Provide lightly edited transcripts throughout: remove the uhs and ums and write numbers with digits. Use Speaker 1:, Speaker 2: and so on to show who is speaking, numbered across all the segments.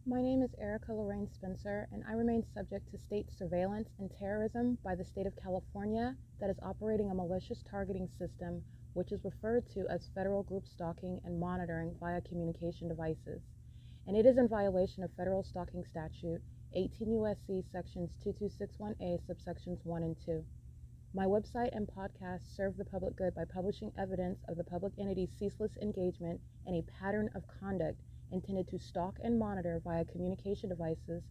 Speaker 1: My name is Erica Lorraine Spencer, and I remain subject to state surveillance and terrorism by the state of California that is operating a malicious targeting system which is referred to as federal group stalking and monitoring via communication devices. And it is in violation of federal stalking statute 18 U.S.C. sections 2261A subsections 1 and 2. My website and podcast serve the public good by publishing evidence of the public entity's ceaseless engagement in a pattern of conduct intended to stalk and monitor via communication devices,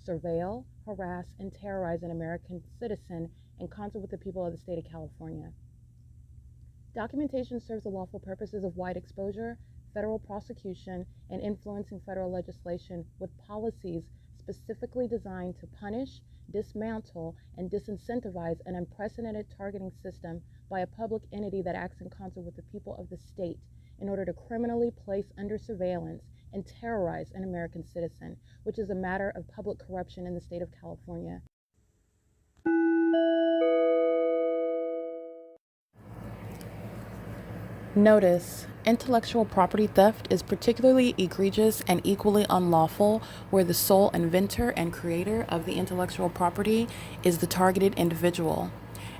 Speaker 1: surveil, harass, and terrorize an American citizen in concert with the people of the state of California. Documentation serves the lawful purposes of wide exposure, federal prosecution, and influencing federal legislation with policies specifically designed to punish, dismantle, and disincentivize an unprecedented targeting system by a public entity that acts in concert with the people of the state in order to criminally place under surveillance and terrorize an American citizen, which is a matter of public corruption in the state of California. Notice: intellectual property theft is particularly egregious and equally unlawful where the sole inventor and creator of the intellectual property is the targeted individual.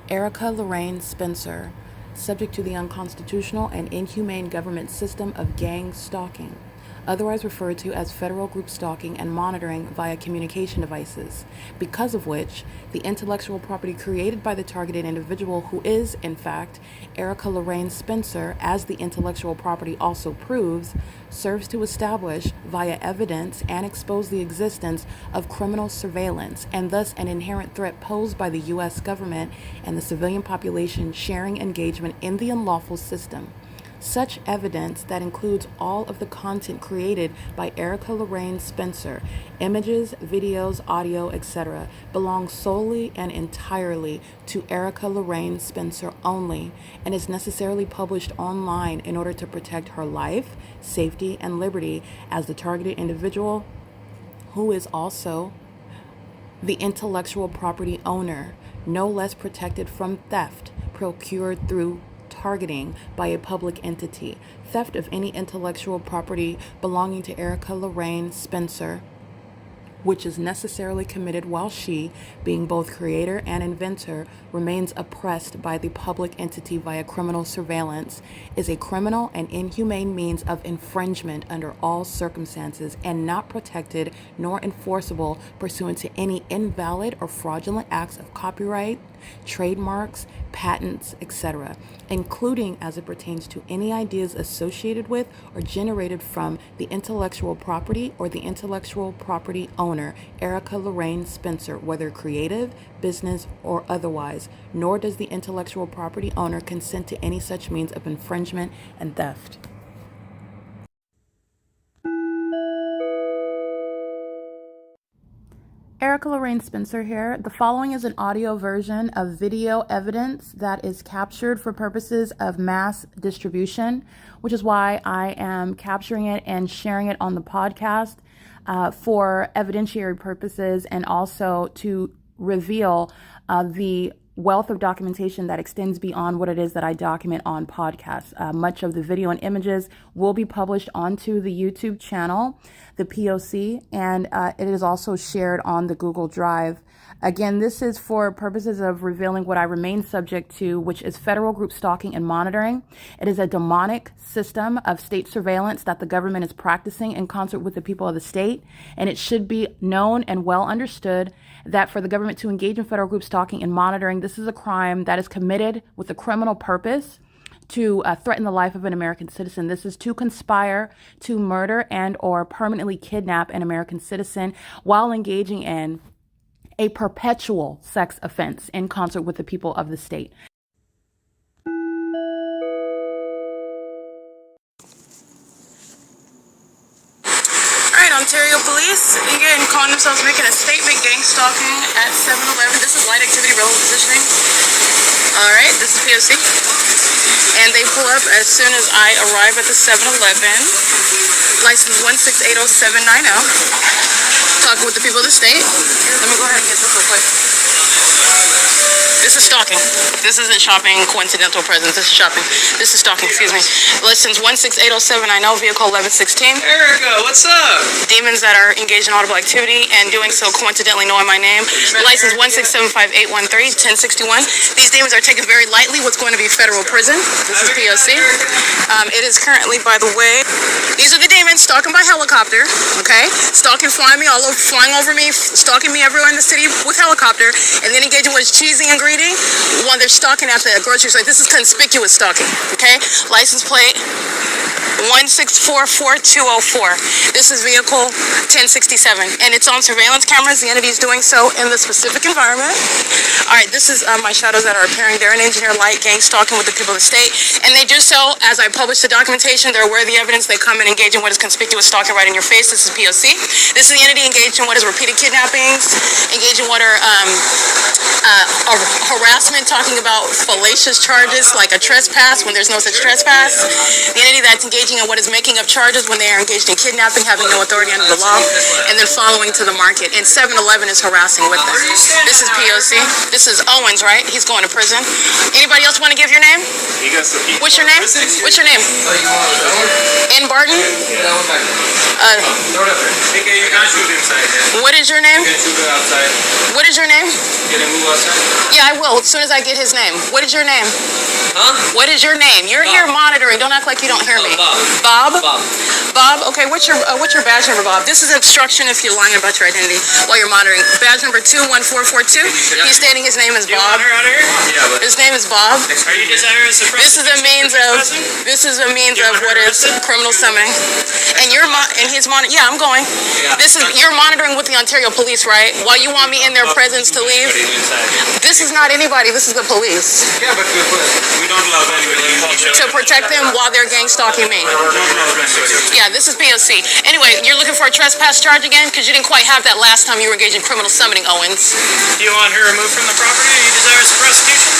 Speaker 1: Erica Lorraine Spencer, subject to the unconstitutional and inhumane government system of gang stalking, otherwise referred to as federal group stalking and monitoring via communication devices, because of which the intellectual property created by the targeted individual, who is, in fact, Erica Lorraine Spencer, as the intellectual property also proves, serves to establish via evidence and expose the existence of criminal surveillance and thus an inherent threat posed by the U.S. government and the civilian population sharing engagement in the unlawful system. Such evidence, that includes all of the content created by Erica Lorraine Spencer, images, videos, audio, etc., belongs solely and entirely to Erica Lorraine Spencer only and is necessarily published online in order to protect her life, safety, and liberty as the targeted individual, who is also the intellectual property owner, no less protected from theft procured through targeting by a public entity. Theft of any intellectual property belonging to Erica Lorraine Spencer, which is necessarily committed while she, being both creator and inventor, remains oppressed by the public entity via criminal surveillance, is a criminal and inhumane means of infringement under all circumstances and not protected nor enforceable pursuant to any invalid or fraudulent acts of copyright, trademarks, patents, etc., including as it pertains to any ideas associated with or generated from the intellectual property or the intellectual property owner, Erica Lorraine Spencer, whether creative, business, or otherwise, nor does the intellectual property owner consent to any such means of infringement and theft. Erica Lorraine Spencer here. The following is an audio version of video evidence that is captured for purposes of mass distribution, which is why I am capturing it and sharing it on the podcast for evidentiary purposes and also to reveal the wealth of documentation that extends beyond what it is that I document on podcasts. Much of the video and images will be published onto the YouTube channel, the P.O.C, and it is also shared on the Google Drive. Again, this is for purposes of revealing what I remain subject to, which is federal group stalking and monitoring. It is a demonic system of state surveillance that the government is practicing in concert with the people of the state, and it should be known and well understood that for the government to engage in federal group stalking and monitoring, this is a crime that is committed with a criminal purpose to threaten the life of an American citizen. This is to conspire to murder and or permanently kidnap an American citizen while engaging in a perpetual sex offense in concert with the people of the state.
Speaker 2: Ontario police, again, calling themselves making a statement, gang stalking at 7-Eleven. This is light activity, relative positioning. Alright, this is P.O.C. And they pull up as soon as I arrive at the 7-Eleven. License 1680790. Talking with the people of the state. Let me go ahead and get this real quick. This is stalking. This isn't shopping, coincidental presence. This is shopping. This is stalking, excuse me. License 16807, I know, vehicle 1116.
Speaker 3: Erica, what's up?
Speaker 2: Demons that are engaged in audible activity and doing so coincidentally knowing my name. License 1675813, 1061. These demons are taken very lightly what's going to be federal prison. This is P.O.C. It is currently, by the way, these are the demons stalking by helicopter, okay? Stalking, flying over me, stalking me everywhere in the city with helicopter, and then engaging with cheesing and greeting while they're stalking at the grocery store. This is conspicuous stalking, okay? License plate 1644204. This is vehicle 1067, and it's on surveillance cameras. The entity is doing so in the specific environment. All right, this is my shadows that are appearing. They're an engineer light gang stalking with the people of the state, and they do so as I publish the documentation. They're aware of the evidence. They come and engage in what is conspicuous stalking right in your face. This is P.O.C. This is the entity engaged in what is repeated kidnappings, engaged in what are harassment, talking about fallacious charges like a trespass when there's no such trespass. The entity that's engaging in what is making up charges when they are engaged in kidnapping, having no authority under the law, and then following to the market. And 7-Eleven is harassing with them. This is P.O.C. This is Owens, right? He's going to prison. Anybody else want to give your name? What's your name? What's your name? In Barton? What is your name? What is your name? Yeah, I will, as soon as I get his name. What is your name?
Speaker 3: Huh?
Speaker 2: What is your name? You're here monitoring. Don't act like you don't hear me. Bob? Bob? Okay, what's your badge number, Bob? This is obstruction if you're lying about your identity while you're monitoring. Badge number 21442. He's stating his name is Bob. His name is Bob.
Speaker 3: Are you desirous of
Speaker 2: This is a means of what is criminal summoning. And you're yeah, I'm going. You're monitoring with the Ontario police, right? While you want me in their presence to leave. This is not anybody, this is the police.
Speaker 3: Yeah, but we don't allow anybody
Speaker 2: to protect them while they're gang stalking me. Yeah, this is P.O.C. Anyway, you're looking for a trespass charge again? Because you didn't quite have that last time you were engaged in criminal summoning, Owens.
Speaker 3: Do you want her removed from the property? Are you desirous of prosecution?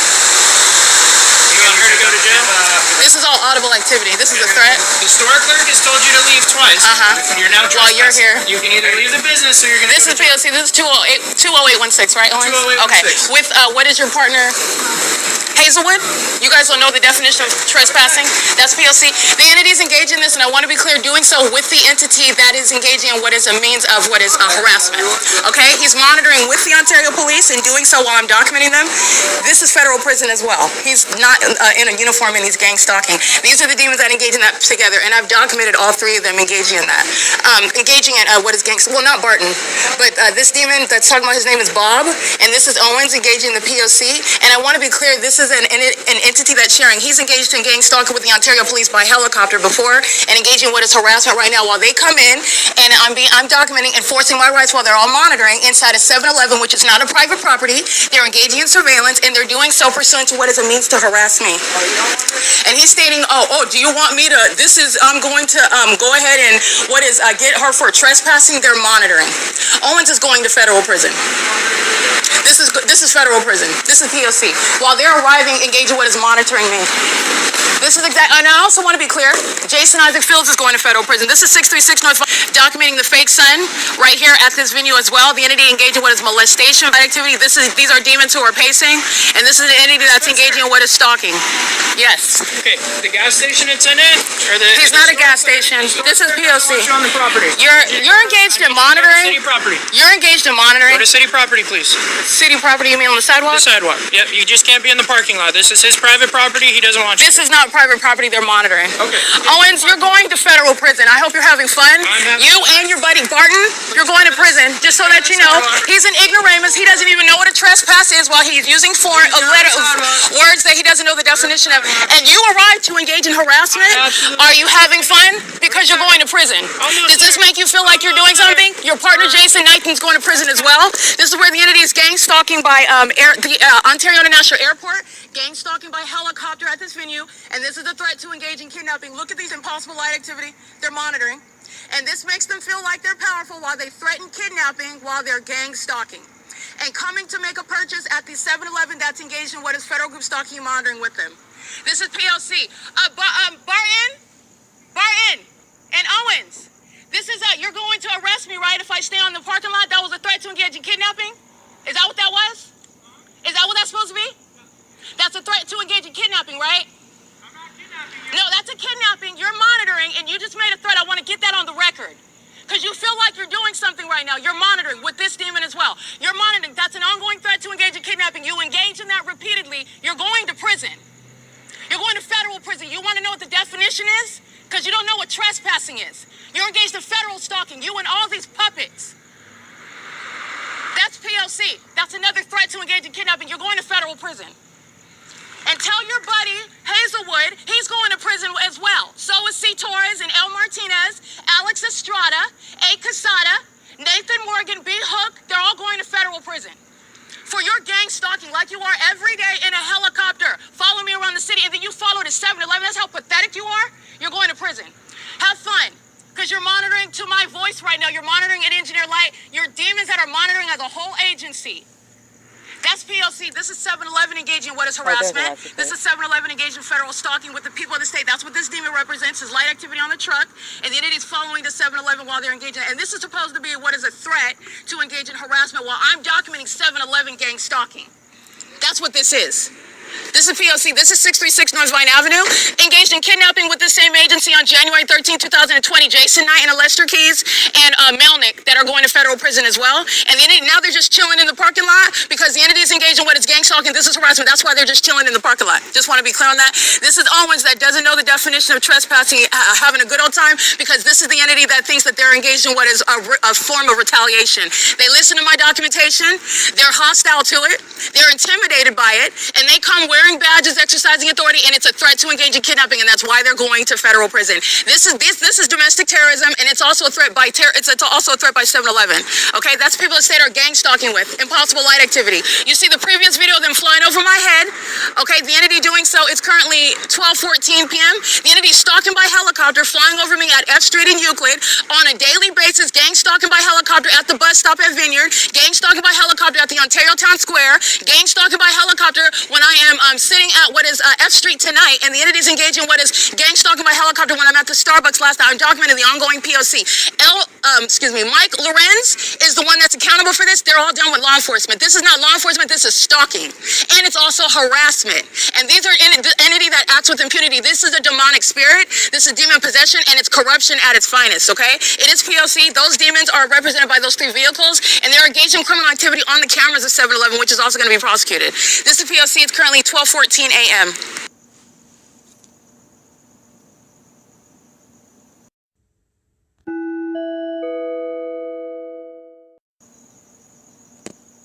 Speaker 3: You want her to go to jail?
Speaker 2: This is all audible activity. This is a threat.
Speaker 3: The store clerk has told you to leave twice. You're now
Speaker 2: while you're here.
Speaker 3: You can either leave the business or you're going to.
Speaker 2: This is P.O.C. This is 20816, right, Owens?
Speaker 3: 20816.
Speaker 2: Okay. With what is your partner? Hazelwood? You guys don't know the definition of trespassing? That's P.O.C. The entity is engaged in this, and I want to be clear, doing so with the entity that is engaging in what is a means of what is harassment. Okay? He's monitoring with the Ontario police and doing so while I'm documenting them. This is federal prison as well. He's not in a uniform and he's gang stalking. These are the demons that engage in that together, and I've documented all three of them engaging in that. Engaging in what is gang, well, not Barton, but this demon that's talking about, his name is Bob, and this is Owens engaging the P.O.C. And I want to be clear, this is an entity that's sharing. He's engaged in gang stalking with the Ontario police by helicopter before and engaging in what is harassment right now while they come in, and I'm documenting enforcing my rights while they're all monitoring inside a 7-Eleven, which is not a private property. They're engaging in surveillance, and they're doing so pursuant to what is a means to harass me. And he's stating, do you want me to, I'm going to go ahead and get her for trespassing? They're monitoring. Owens is going to federal prison. This is federal prison. This is P.O.C. While they're arriving, engaging what is monitoring me. This is and I also want to be clear, Jason Isaac Fields is going to federal prison. This is 636 North, documenting the fake son right here at this venue as well. The entity engaged in what is molestation activity. These are demons who are pacing, and this is the entity that's engaging in what is stalking. Yes.
Speaker 3: Okay, the gas station it's in it?
Speaker 2: He's not a gas station. This is P.O.C.
Speaker 3: On the property.
Speaker 2: You're engaged in monitoring.
Speaker 3: City property.
Speaker 2: You're engaged in monitoring.
Speaker 3: Go to city property, please.
Speaker 2: City property, you mean on the sidewalk?
Speaker 3: The sidewalk. Yep, you just can't be in the parking lot. This is his private property. He doesn't want you.
Speaker 2: This is not private property. They're monitoring.
Speaker 3: Okay.
Speaker 2: Owens, you're going to federal prison. I hope you're having fun. You and your buddy Barton, you're going to prison. Just so that you know, he's an ignoramus. He doesn't even know what a trespass is while he's using words that he doesn't know the definition of. And you arrived to engage in harassment. Are you having fun? Because you're going to prison. Does this make you feel like you're doing something? Your partner Jason Knighton's going to prison as well. This is where the entity is gang stalking by the Ontario International Airport. Gang stalking by helicopter at this venue, and this is a threat to engage in kidnapping. Look at these impossible light activity. They're monitoring, and this makes them feel like they're powerful while they threaten kidnapping while they're gang stalking. And coming to make a purchase at the 7-Eleven that's engaged in what is federal group stalking and monitoring with them. This is P.O.C. Barton, and Owens. This is you're going to arrest me, right, if I stay on the parking lot? That was a threat to engage in kidnapping? Is that what that was? Is that what that's supposed to be? That's a threat to engage in kidnapping, right?
Speaker 4: I'm not kidnapping you.
Speaker 2: No, that's a kidnapping. You're monitoring, and you just made a threat. I want to get that on the record. Because you feel like you're doing something right now. You're monitoring with this demon as well. You're monitoring. That's an ongoing threat to engage in kidnapping. You engage in that repeatedly, you're going to prison. You're going to federal prison. You want to know what the definition is? Because you don't know what trespassing is. You're engaged in federal stalking. You and all these puppets. That's P.O.C. That's another threat to engage in kidnapping. You're going to federal prison. And tell your buddy, Hazelwood, he's going to prison as well. So is C. Torres and El Martinez, Alex Estrada, A. Casada, Nathan Morgan, B. Hook. They're all going to federal prison for your gang stalking like you are every day in a helicopter. Follow me around the city, and then you follow to 7-Eleven. That's how pathetic you are. You're going to prison. Have fun, because you're monitoring to my voice right now. You're monitoring at Engineer Light. You're demons that are monitoring as a whole agency. That's P.O.C. This is 7-Eleven engaging in what is harassment. This is 7-Eleven engaging in federal stalking with the people of the state. That's what this demon represents, is light activity on the truck, and the entities following the 7-Eleven while they're engaging. And this is supposed to be what is a threat to engage in harassment while I'm documenting 7-Eleven gang stalking. That's what this is. This is P.O.C. This is 636 North Vine Avenue, engaged in kidnapping with the same agency on January 13, 2020. Jason Knight and Lester Keys and Melnick that are going to federal prison as well. And the entity, now they're just chilling in the parking lot because the entity is engaged in what is gang stalking. This is harassment. That's why they're just chilling in the parking lot. Just want to be clear on that. This is Owens that doesn't know the definition of trespassing, having a good old time, because this is the entity that thinks that they're engaged in what is a form of retaliation. They listen to my documentation. They're hostile to it. They're intimidated by it. And they come wearing badges, exercising authority, and it's a threat to engage in kidnapping, and that's why they're going to federal prison. This is domestic terrorism, and it's also a threat by it's also a threat by 7-Eleven. Okay, that's people that state are gang stalking with impossible light activity. You see the previous video of them flying over my head. Okay, the entity doing so. It's currently 12:14 p.m. The entity is stalking by helicopter, flying over me at F Street in Euclid on a daily basis. Gang stalking by helicopter at the bus stop at Vineyard. Gang stalking by helicopter at the Ontario Town Square. Gang stalking by helicopter when I am sitting at what is F Street tonight, and the entity is engaging what is gang stalking by helicopter when I'm at the Starbucks last night. I'm documenting the ongoing P.O.C. Mike Lorenz is the one that's accountable for this. They're all done with law enforcement. This is not law enforcement. This is stalking, and it's also harassment. And these are the entity that acts with impunity. This is a demonic spirit. This is demon possession, and it's corruption at its finest. Okay, it is P.O.C. Those demons are represented by those 3 vehicles, and they're engaged in criminal activity on the cameras of 7-Eleven, which is also going to be prosecuted. This is P.O.C. It's currently 12:14 a.m.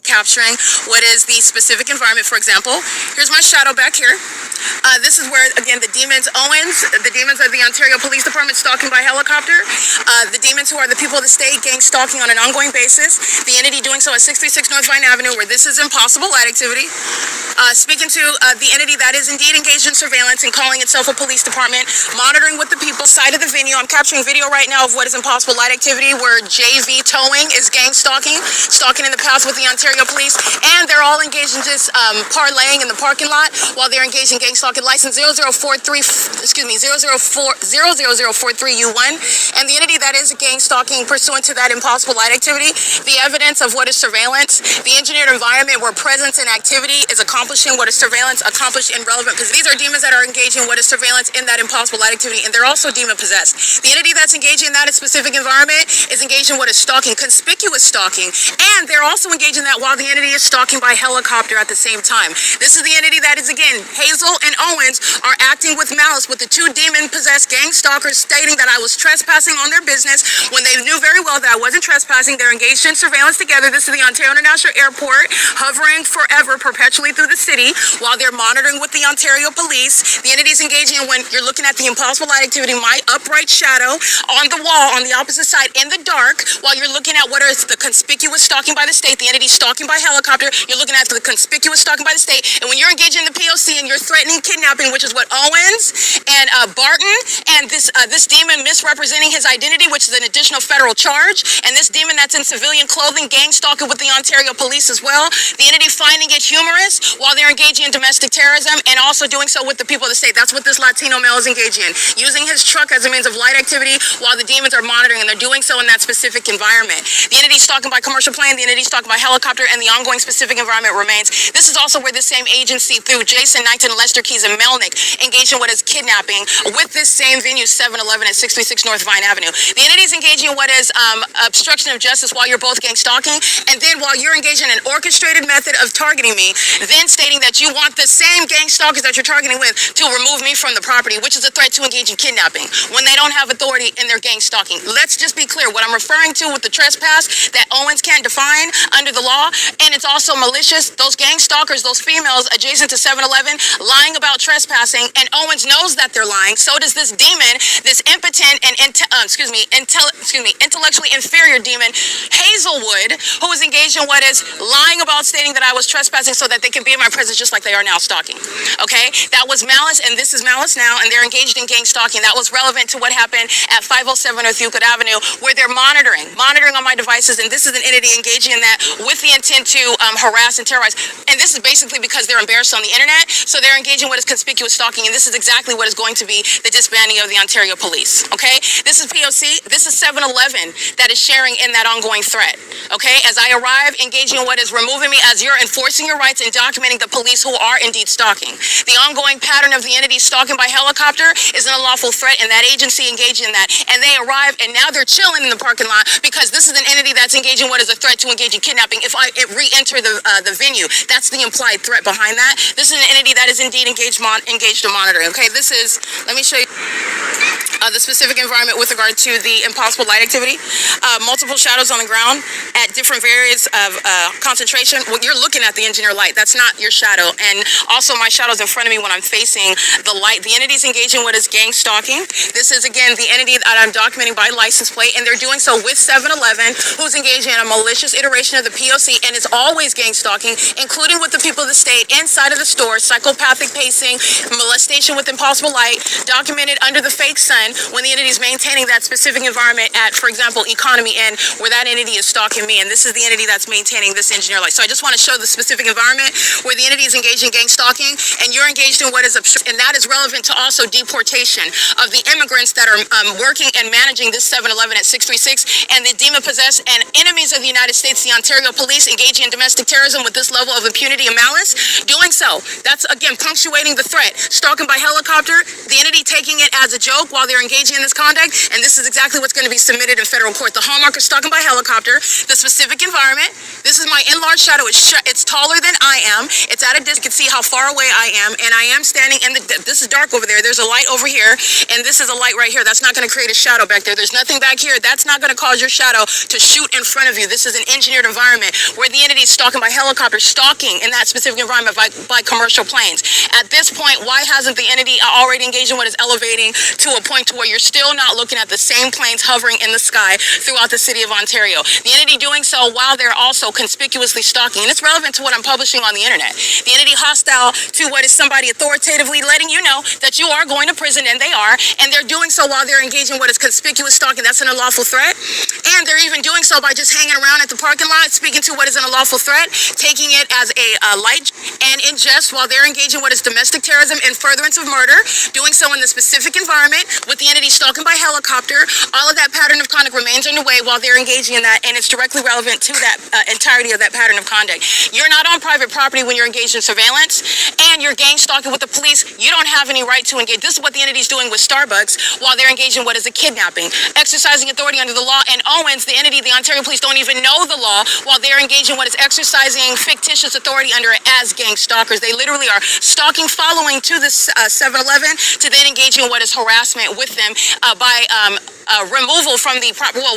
Speaker 2: Capturing what is the specific environment. For example, here's my shadow back here. This is where, again, the demons, the demons of the Ontario Police Department stalking by helicopter, the demons who are the people of the state gang stalking on an ongoing basis, the entity doing so at 636 North Vine Avenue, where this is impossible light activity, speaking to the entity that is indeed engaged in surveillance and calling itself a police department, monitoring with the people side of the venue. I'm capturing video right now of what is impossible light activity, where JV Towing is gang stalking in the path with the Ontario Police, and they're all engaged in just parlaying in the parking lot while they're engaged in gang stalking. License 00043U1, and the entity that is gang stalking pursuant to that impossible light activity, the evidence of what is surveillance, the engineered environment where presence and activity is accomplishing what is surveillance accomplished and relevant, because these are demons that are engaging in what is surveillance in that impossible light activity, and they're also demon possessed. The entity that's engaging in that specific environment is engaged in what is stalking, conspicuous stalking, and they're also engaged in that while the entity is stalking by helicopter at the same time. This is the entity that is, again, Hazel and Owens are acting with malice with the 2 demon-possessed gang stalkers, stating that I was trespassing on their business when they knew very well that I wasn't trespassing. They're engaged in surveillance together. This is the Ontario International Airport, hovering forever, perpetually through the city, while they're monitoring with the Ontario Police. The entity is engaging in, when you're looking at the impossible light activity, my upright shadow on the wall on the opposite side in the dark, while you're looking at what is the conspicuous stalking by the state, the entity stalking by helicopter. You're looking at the conspicuous stalking by the state, and when you're engaging in the P.O.C. and you're threatening threatening kidnapping, which is what Owens and Barton and this demon misrepresenting his identity, which is an additional federal charge, and this demon that's in civilian clothing gang stalking with the Ontario police as well. The entity finding it humorous while they're engaging in domestic terrorism and also doing so with the people of the state. That's what this Latino male is engaging in, using his truck as a means of light activity while the demons are monitoring, and they're doing so in that specific environment. The entity stalking by commercial plane, the entity stalking by helicopter, and the ongoing specific environment remains. This is also where the same agency, through Jason Knighton, Lester Keys, and Melnick, engaged in what is kidnapping with this same venue, 7-Eleven at 636 North Vine Avenue. The entity is engaging in what is obstruction of justice while you're both gang stalking, and then while you're engaged in an orchestrated method of targeting me, then stating that you want the same gang stalkers that you're targeting with to remove me from the property, which is a threat to engage in kidnapping when they don't have authority in their gang stalking. Let's just be clear. What I'm referring to with the trespass that Owens can't define under the law, and it's also malicious, those gang stalkers, those females adjacent to 7-Eleven lying about trespassing, and Owens knows that they're lying. So does this demon, this impotent and intellectually inferior demon, Hazelwood, who is engaged in what is lying about stating that I was trespassing so that they can be in my presence just like they are now stalking. Okay? That was malice, and this is malice now, and they're engaged in gang stalking. That was relevant to what happened at 507 North Euclid Avenue, where they're monitoring on my devices, and this is an entity engaging in that with the intent to harass and terrorize. And this is basically because they're embarrassed on the internet, so they're engaging what is conspicuous stalking, and this is exactly what is going to be the disbanding of the Ontario Police. Okay? This is P.O.C. This is 7-Eleven that is sharing in that ongoing threat. Okay? As I arrive, engaging in what is removing me as you're enforcing your rights and documenting the police who are indeed stalking. The ongoing pattern of the entity stalking by helicopter is an unlawful threat, and that agency engaged in that. And they arrive, and now they're chilling in the parking lot because this is an entity that's engaging what is a threat to engage in kidnapping. If I re-enter the venue, that's the implied threat behind that. This is an entity that is indeed engaged in monitoring. Okay, this is, let me show you the specific environment with regard to the impossible light activity. Multiple shadows on the ground at different various of concentration. Well, you're looking at the engineer light. That's not your shadow. And also my shadow's in front of me when I'm facing the light. The entity's engaging what is gang stalking. This is, again, the entity that I'm documenting by license plate, and they're doing so with 7-Eleven, who's engaging in a malicious iteration of the P.O.C, and it's always gang stalking, including with the people of the state inside of the store, psychopathic pacing, molestation with impossible light, documented under the fake sun when the entity is maintaining that specific environment at, for example, Economy Inn, where that entity is stalking me, and this is the entity that's maintaining this engineer light. So I just want to show the specific environment where the entity is engaged in gang stalking, and you're engaged in what is and that is relevant to also deportation of the immigrants that are working and managing this 7-Eleven at 636, and the demon-possessed and enemies of the United States, the Ontario Police, engaging in domestic terrorism with this level of impunity and malice. Doing so, that's, again, punctuating the threat. Stalking by helicopter, the entity taking it as a joke while they're engaging in this conduct, and this is exactly what's going to be submitted in federal court. The hallmark of stalking by helicopter, the specific environment. This is my enlarged shadow. It's taller than I am. It's at a distance. You can see how far away I am, and I am standing in the, this is dark over there. There's a light over here, and this is a light right here. That's not going to create a shadow back there. There's nothing back here. That's not going to cause your shadow to shoot in front of you. This is an engineered environment where the entity is stalking by helicopter, stalking in that specific environment by commercial planes. At this point, why hasn't the entity already engaged in what is elevating to a point to where you're still not looking at the same planes hovering in the sky throughout the city of Ontario? The entity doing so while they're also conspicuously stalking, and it's relevant to what I'm publishing on the internet. The entity hostile to what is somebody authoritatively letting you know that you are going to prison, and they are, and they're doing so while they're engaging in what is conspicuous stalking. That's an unlawful threat, and they're even doing so by just hanging around at the parking lot, speaking to what is an unlawful threat, taking it as a light and in jest while they're engaging in what is domestic terrorism and furtherance of murder, doing so in the specific environment with the entity stalking by helicopter. All of that pattern of conduct remains underway while they're engaging in that, and it's directly relevant to that entirety of that pattern of conduct. You're not on private property when you're engaged in surveillance, and you're gang stalking with the police. You don't have any right to engage. This is what the entity is doing with Starbucks while they're engaged in what is a kidnapping, exercising authority under the law. And Owens, the entity, the Ontario Police, don't even know the law while they're engaged in what is exercising fictitious authority under it as gang stalkers. They literally are stalking, following to this 7-Eleven to then engage in what is harassment with them by removal from the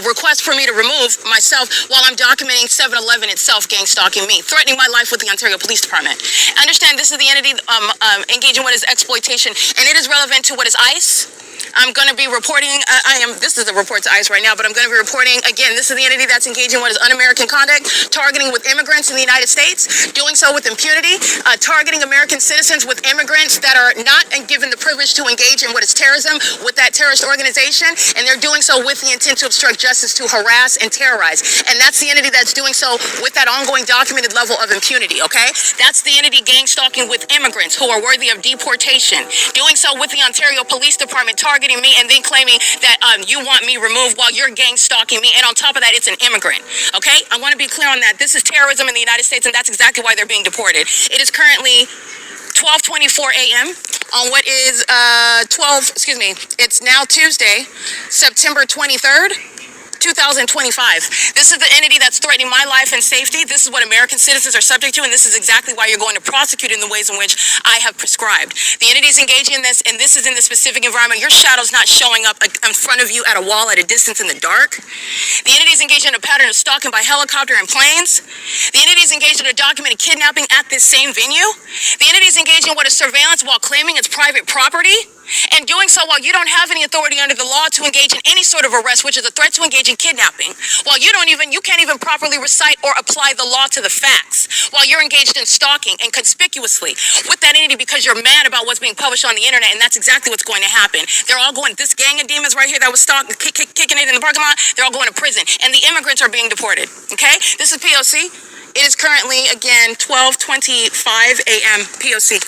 Speaker 2: request for me to remove myself while I'm documenting 7-Eleven itself gang stalking me, threatening my life with the Ontario Police Department. Understand, this is the entity engaging in what is exploitation, and it is relevant to what is I.I.S. I'm going to be reporting, this is a report to ICE right now, but I'm going to be reporting, again, this is the entity that's engaging in what is un-American conduct, targeting with immigrants in the United States, doing so with impunity, targeting American citizens with immigrants that are not given the privilege to engage in what is terrorism with that terrorist organization, and they're doing so with the intent to obstruct justice, to harass and terrorize. And that's the entity that's doing so with that ongoing documented level of impunity, okay? That's the entity gang stalking with immigrants who are worthy of deportation, doing so with the Ontario Police Department, targeting me and then claiming that you want me removed while you're gang stalking me, and on top of that, it's an immigrant, okay? I want to be clear on that. This is terrorism in the United States, and that's exactly why they're being deported. It is currently 12:24 a.m. on what is it's now Tuesday, September 23rd, 2025. This is the entity that's threatening my life and safety. This is what American citizens are subject to, and this is exactly why you're going to prosecute in the ways in which I have prescribed. The entity is engaging in this, and this is in the specific environment. Your shadow's not showing up in front of you at a wall at a distance in the dark. The entity is engaged in a pattern of stalking by helicopter and planes. The entity is engaged in a documented kidnapping at this same venue. The entity is engaged in what is surveillance while claiming it's private property, and doing so while you don't have any authority under the law to engage in any sort of arrest, which is a threat to engage in kidnapping. While you can't even properly recite or apply the law to the facts. While you're engaged in stalking and conspicuously with that entity because you're mad about what's being published on the internet, and that's exactly what's going to happen. They're all going, this gang of demons right here that was kicking it in the parking lot, they're all going to prison, and the immigrants are being deported, okay? This is P.O.C. It is currently, again, 12:25 a.m. P.O.C.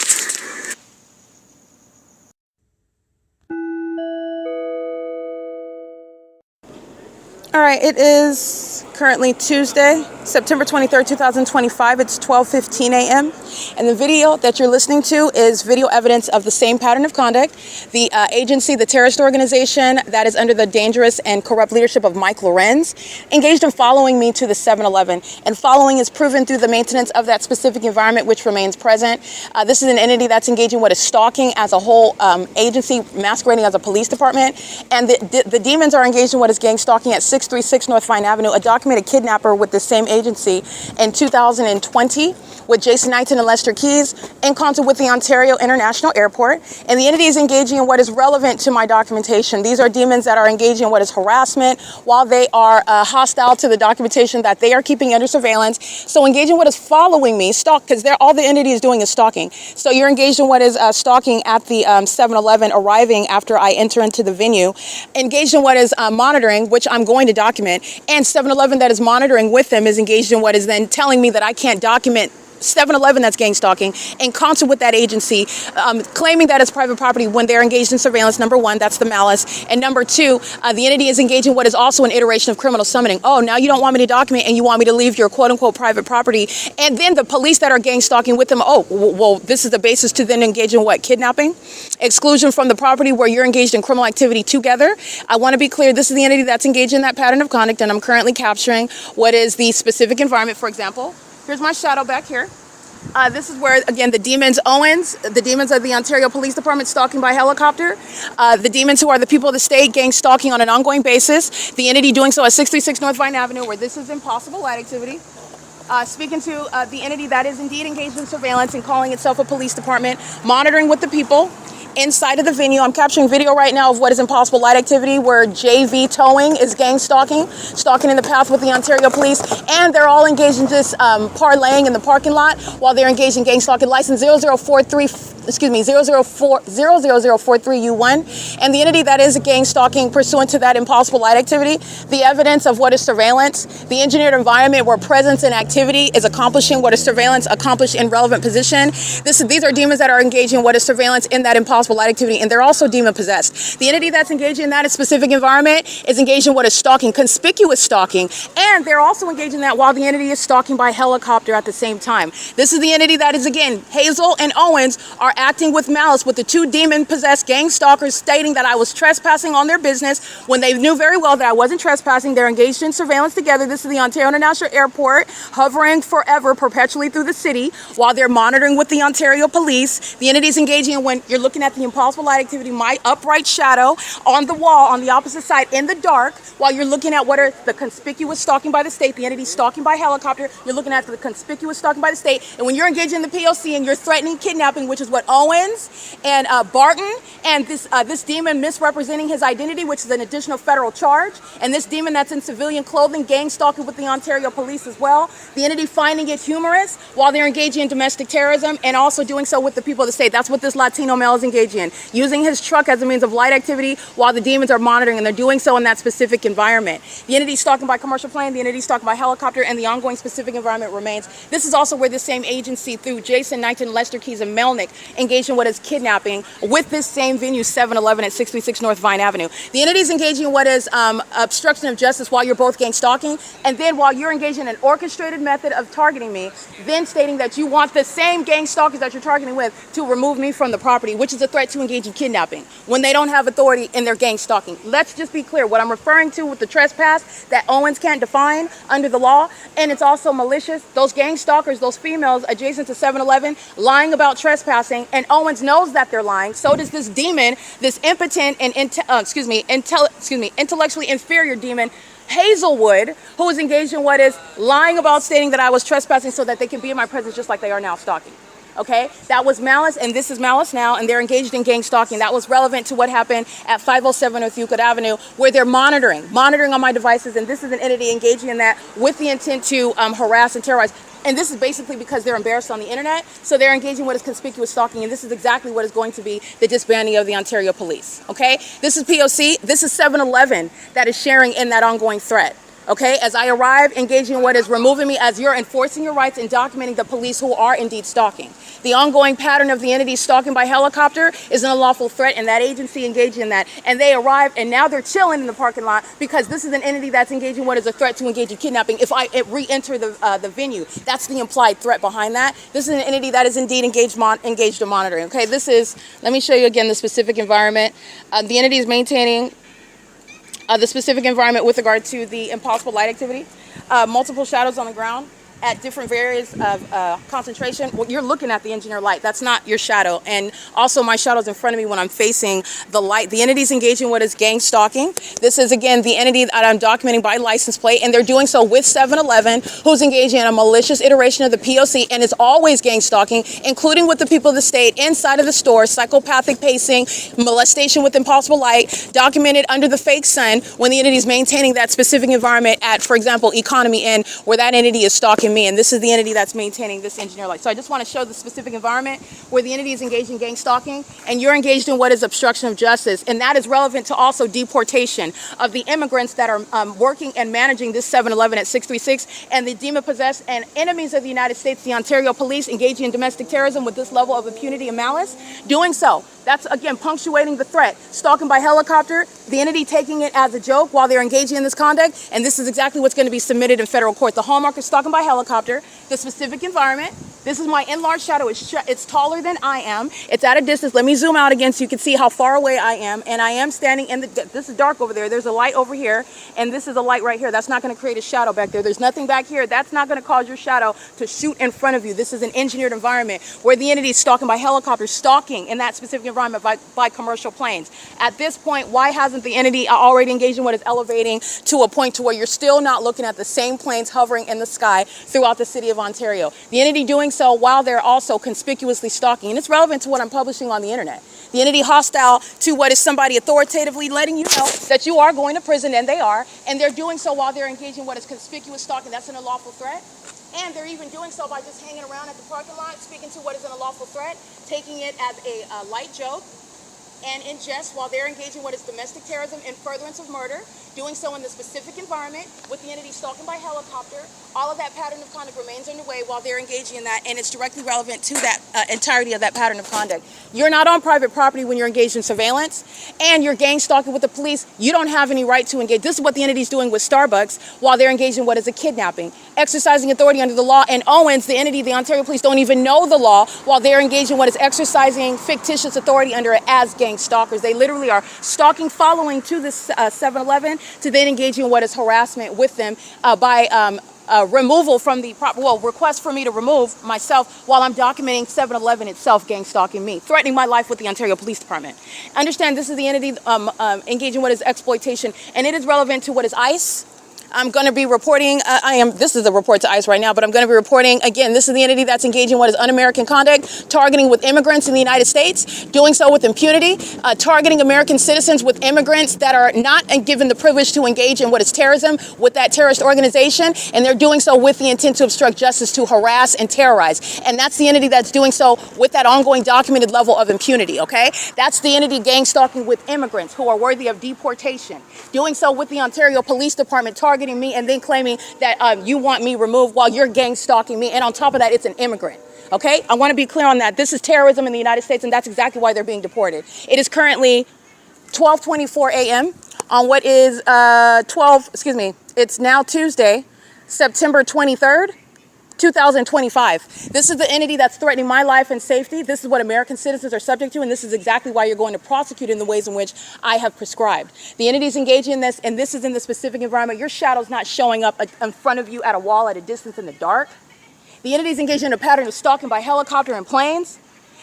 Speaker 1: All right, it is currently Tuesday, September 23rd, 2025. It's 12:15 a.m. And the video that you're listening to is video evidence of the same pattern of conduct. The agency, the terrorist organization that is under the dangerous and corrupt leadership of Mike LORENZ, engaged in following me to the 7-Eleven. And following is proven through the maintenance of that specific environment, which remains present. This is an entity that's engaging in what is stalking as a whole agency masquerading as a police department. And the demons are engaged in what is gang stalking at 636 North Vine Avenue, a documented kidnapper with the same agency in 2020 with Jason Knighton and Lester Keys in concert with the Ontario International Airport. And the entity is engaging in what is relevant to my documentation. These are demons that are engaging in what is harassment while they are hostile to the documentation that they are keeping under surveillance. So engaging in what is following me, stalk, because all the entity is doing is stalking. So you're engaged in what is stalking at the 7-Eleven, arriving after I enter into the venue, engaged in what is monitoring, which I'm going to document, and 7-Eleven that is monitoring with them is engaged in what is then telling me that I can't document 7-Eleven that's gang stalking in concert with that agency, claiming that it's private property when they're engaged in surveillance. Number one, that's the malice. And number two, the entity is engaging in what is also an iteration of criminal summoning. Oh, now you don't want me to document and you want me to leave your quote unquote private property. And then the police that are gang stalking with them, oh, well, this is the basis to then engage in what? Kidnapping? Exclusion from the property where you're engaged in criminal activity together. I want to be clear, this is the entity that's engaged in that pattern of conduct, and I'm currently capturing what is the specific environment. For example, here's my shadow back here. This is where, again, the demons Owens, the demons of the Ontario Police Department stalking by helicopter, the demons who are the people of the state gang stalking on an ongoing basis, the entity doing so at 636 North Vine Avenue where this is impossible light activity. Speaking to the entity that is indeed engaged in surveillance and calling itself a police department, monitoring with the people inside of the venue. I'm capturing video right now of what is impossible light activity where JV towing is gang stalking in the path with the Ontario police, and they're all engaged in this parlaying in the parking lot while they're engaged in gang stalking. License 00043U1, and the entity that is gang stalking pursuant to that impossible light activity, the evidence of what is surveillance, the engineered environment where presence and activity is accomplishing what is surveillance accomplished in relevant position. These are demons that are engaging in what is surveillance in that impossible light activity, and they're also demon possessed. The entity that's engaging in that specific environment is engaged in what is stalking, conspicuous stalking, and they're also engaged in that while the entity is stalking by helicopter at the same time. This is the entity that is, again, Hazel and Owens are acting with malice with the two demon-possessed gang stalkers stating that I was trespassing on their business when they knew very well that I wasn't trespassing. They're engaged in surveillance together. This is the Ontario International Airport, hovering forever, perpetually through the city, while they're monitoring with the Ontario police. The entity is engaging in, when you're looking at the impossible light activity, my upright shadow on the wall on the opposite side in the dark, while you're looking at what are the conspicuous stalking by the state, the entity stalking by helicopter, you're looking at the conspicuous stalking by the state, and when you're engaging in the P.O.C. and you're threatening kidnapping, which is what
Speaker 2: Owens and Barton, and this demon misrepresenting his identity, which is an additional federal charge, and this demon that's in civilian clothing, gang stalking with the Ontario Police as well. The entity finding it humorous while they're engaging in domestic terrorism and also doing so with the people of the state. That's what this Latino male is engaging in, using his truck as a means of light activity while the demons are monitoring, and they're doing so in that specific environment. The entity stalking by commercial plane, the entity stalking by helicopter, and the ongoing specific environment remains. This is also where the same agency, through Jason Knighton, Lester Keys, and Melnick, engaged in what is kidnapping with this same venue, 7-Eleven at 636 North Vine Avenue. The entity is engaging in what is obstruction of justice while you're both gang stalking, and then while you're engaging in an orchestrated method of targeting me, then stating that you want the same gang stalkers that you're targeting with to remove me from the property, which is a threat to engage in kidnapping when they don't have authority in their gang stalking. Let's just be clear. What I'm referring to with the trespass that Owens can't define under the law, and it's also malicious, those gang stalkers, those females adjacent to 7-Eleven lying about trespassing, and Owens knows that they're lying. So does this demon, this impotent and intellectually inferior demon, Hazelwood, who is engaged in what is lying about stating that I was trespassing so that they can be in my presence just like they are now stalking. Okay, that was malice, and this is malice now, and they're engaged in gang stalking. That was relevant to what happened at 507 North Euclid Avenue, where they're monitoring on my devices, and this is an entity engaging in that with the intent to harass and terrorize. And this is basically because they're embarrassed on the internet, so they're engaging in what is conspicuous stalking, and this is exactly what is going to be the disbanding of the Ontario Police. Okay, this is P.O.C. This is 7-Eleven that is sharing in that ongoing threat. Okay, as I arrive, engaging in what is removing me as you're enforcing your rights and documenting the police who are indeed stalking. The ongoing pattern of the entity stalking by helicopter is an unlawful threat, and that agency engaged in that. And they arrived, and now they're chilling in the parking lot because this is an entity that's engaging in what is a threat to engage in kidnapping if I re-enter the venue. That's the implied threat behind that. This is an entity that is indeed engaged in monitoring. Okay, this is, let me show you again the specific environment. The entity is maintaining the specific environment with regard to the impossible light activity. Multiple shadows on the ground at different varies of concentration. Well, you're looking at the engineer light. That's not your shadow. And also my shadow's in front of me when I'm facing the light. The entity's engaging in what is gang stalking. This is, again, the entity that I'm documenting by license plate, and they're doing so with 7-Eleven, who's engaging in a malicious iteration of the P.O.C. and is always gang stalking, including with the people of the state inside of the store, psychopathic pacing, molestation with impossible light, documented under the fake sun when the entity is maintaining that specific environment at, for example, Economy Inn, where that entity is stalking me, and this is the entity that's maintaining this engineer light. So I just want to show the specific environment where the entity is engaged in gang stalking, and you're engaged in what is obstruction of justice, and that is relevant to also deportation of the immigrants that are working and managing this 7-Eleven at 636, and the demon-possessed and enemies of the United States, the Ontario Police, engaging in domestic terrorism with this level of impunity and malice. Doing so, that's, again, punctuating the threat. Stalking by helicopter, the entity taking it as a joke while they're engaging in this conduct, and this is exactly what's going to be submitted in federal court. The hallmark is stalking by helicopter, the specific environment. This is my enlarged shadow. It's taller than I am. It's at a distance. Let me zoom out again so you can see how far away I am, and I am standing in the, this is dark over there. There's a light over here, and this is a light right here. That's not going to create a shadow back there. There's nothing back here. That's not going to cause your shadow to shoot in front of you. This is an engineered environment where the entity is stalking by helicopter, stalking in that specific environment by commercial planes. At this point, why hasn't the entity already engaged in what is elevating to a point to where you're still not looking at the same planes hovering in the sky throughout the city of Ontario? The entity doing so while they're also conspicuously stalking, and it's relevant to what I'm publishing on the internet. The entity hostile to what is somebody authoritatively letting you know that you are going to prison, and they are, and they're doing so while they're engaging in what is conspicuous stalking. That's an unlawful threat. And they're even doing so by just hanging around at the parking lot, speaking to what is an unlawful threat, taking it as a light joke and in jest while they're engaging in what is domestic terrorism and furtherance of murder, doing so in the specific environment with the entity stalking by helicopter. All of that pattern of conduct remains underway while they're engaging in that, and it's directly relevant to that entirety of that pattern of conduct. You're not on private property when you're engaged in surveillance, and you're gang stalking with the police. You don't have any right to engage. This is what the entity's doing with Starbucks while they're engaged in what is a kidnapping, exercising authority under the law, and Owens, the entity, the Ontario Police, don't even know the law while they're engaged in what is exercising fictitious authority under it as gang stalkers. They literally are stalking, following to this 7-Eleven to then engage in what is harassment with them by removal from the request for me to remove myself while I'm documenting 7-Eleven itself gang stalking me, threatening my life with the Ontario Police Department. Understand this is the entity engaging in what is exploitation, and it is relevant to what is I.I.S. I'm going to be reporting, this is a report to ICE right now, but I'm going to be reporting, again, this is the entity that's engaging in what is un-American conduct, targeting with immigrants in the United States, doing so with impunity, targeting American citizens with immigrants that are not given the privilege to engage in what is terrorism with that terrorist organization, and they're doing so with the intent to obstruct justice, to harass and terrorize. And that's the entity that's doing so with that ongoing documented level of impunity, okay? That's the entity gang stalking with immigrants who are worthy of deportation, doing so with the Ontario Police Department, targeting me and then claiming that you want me removed while you're gang stalking me. And on top of that, it's an immigrant. Okay, I want to be clear on that. This is terrorism in the United States, and that's exactly why they're being deported. It is currently 12:24 a.m. on what is it's now Tuesday, September 23rd, 2025. This is the entity that's threatening my life and safety. This is what American citizens are subject to, and this is exactly why you're going to prosecute in the ways in which I have prescribed. The entity's engaging in this, and this is in the specific environment. Your shadow's not showing up in front of you at a wall at a distance in the dark. The entity's engaged in a pattern of stalking by helicopter and planes.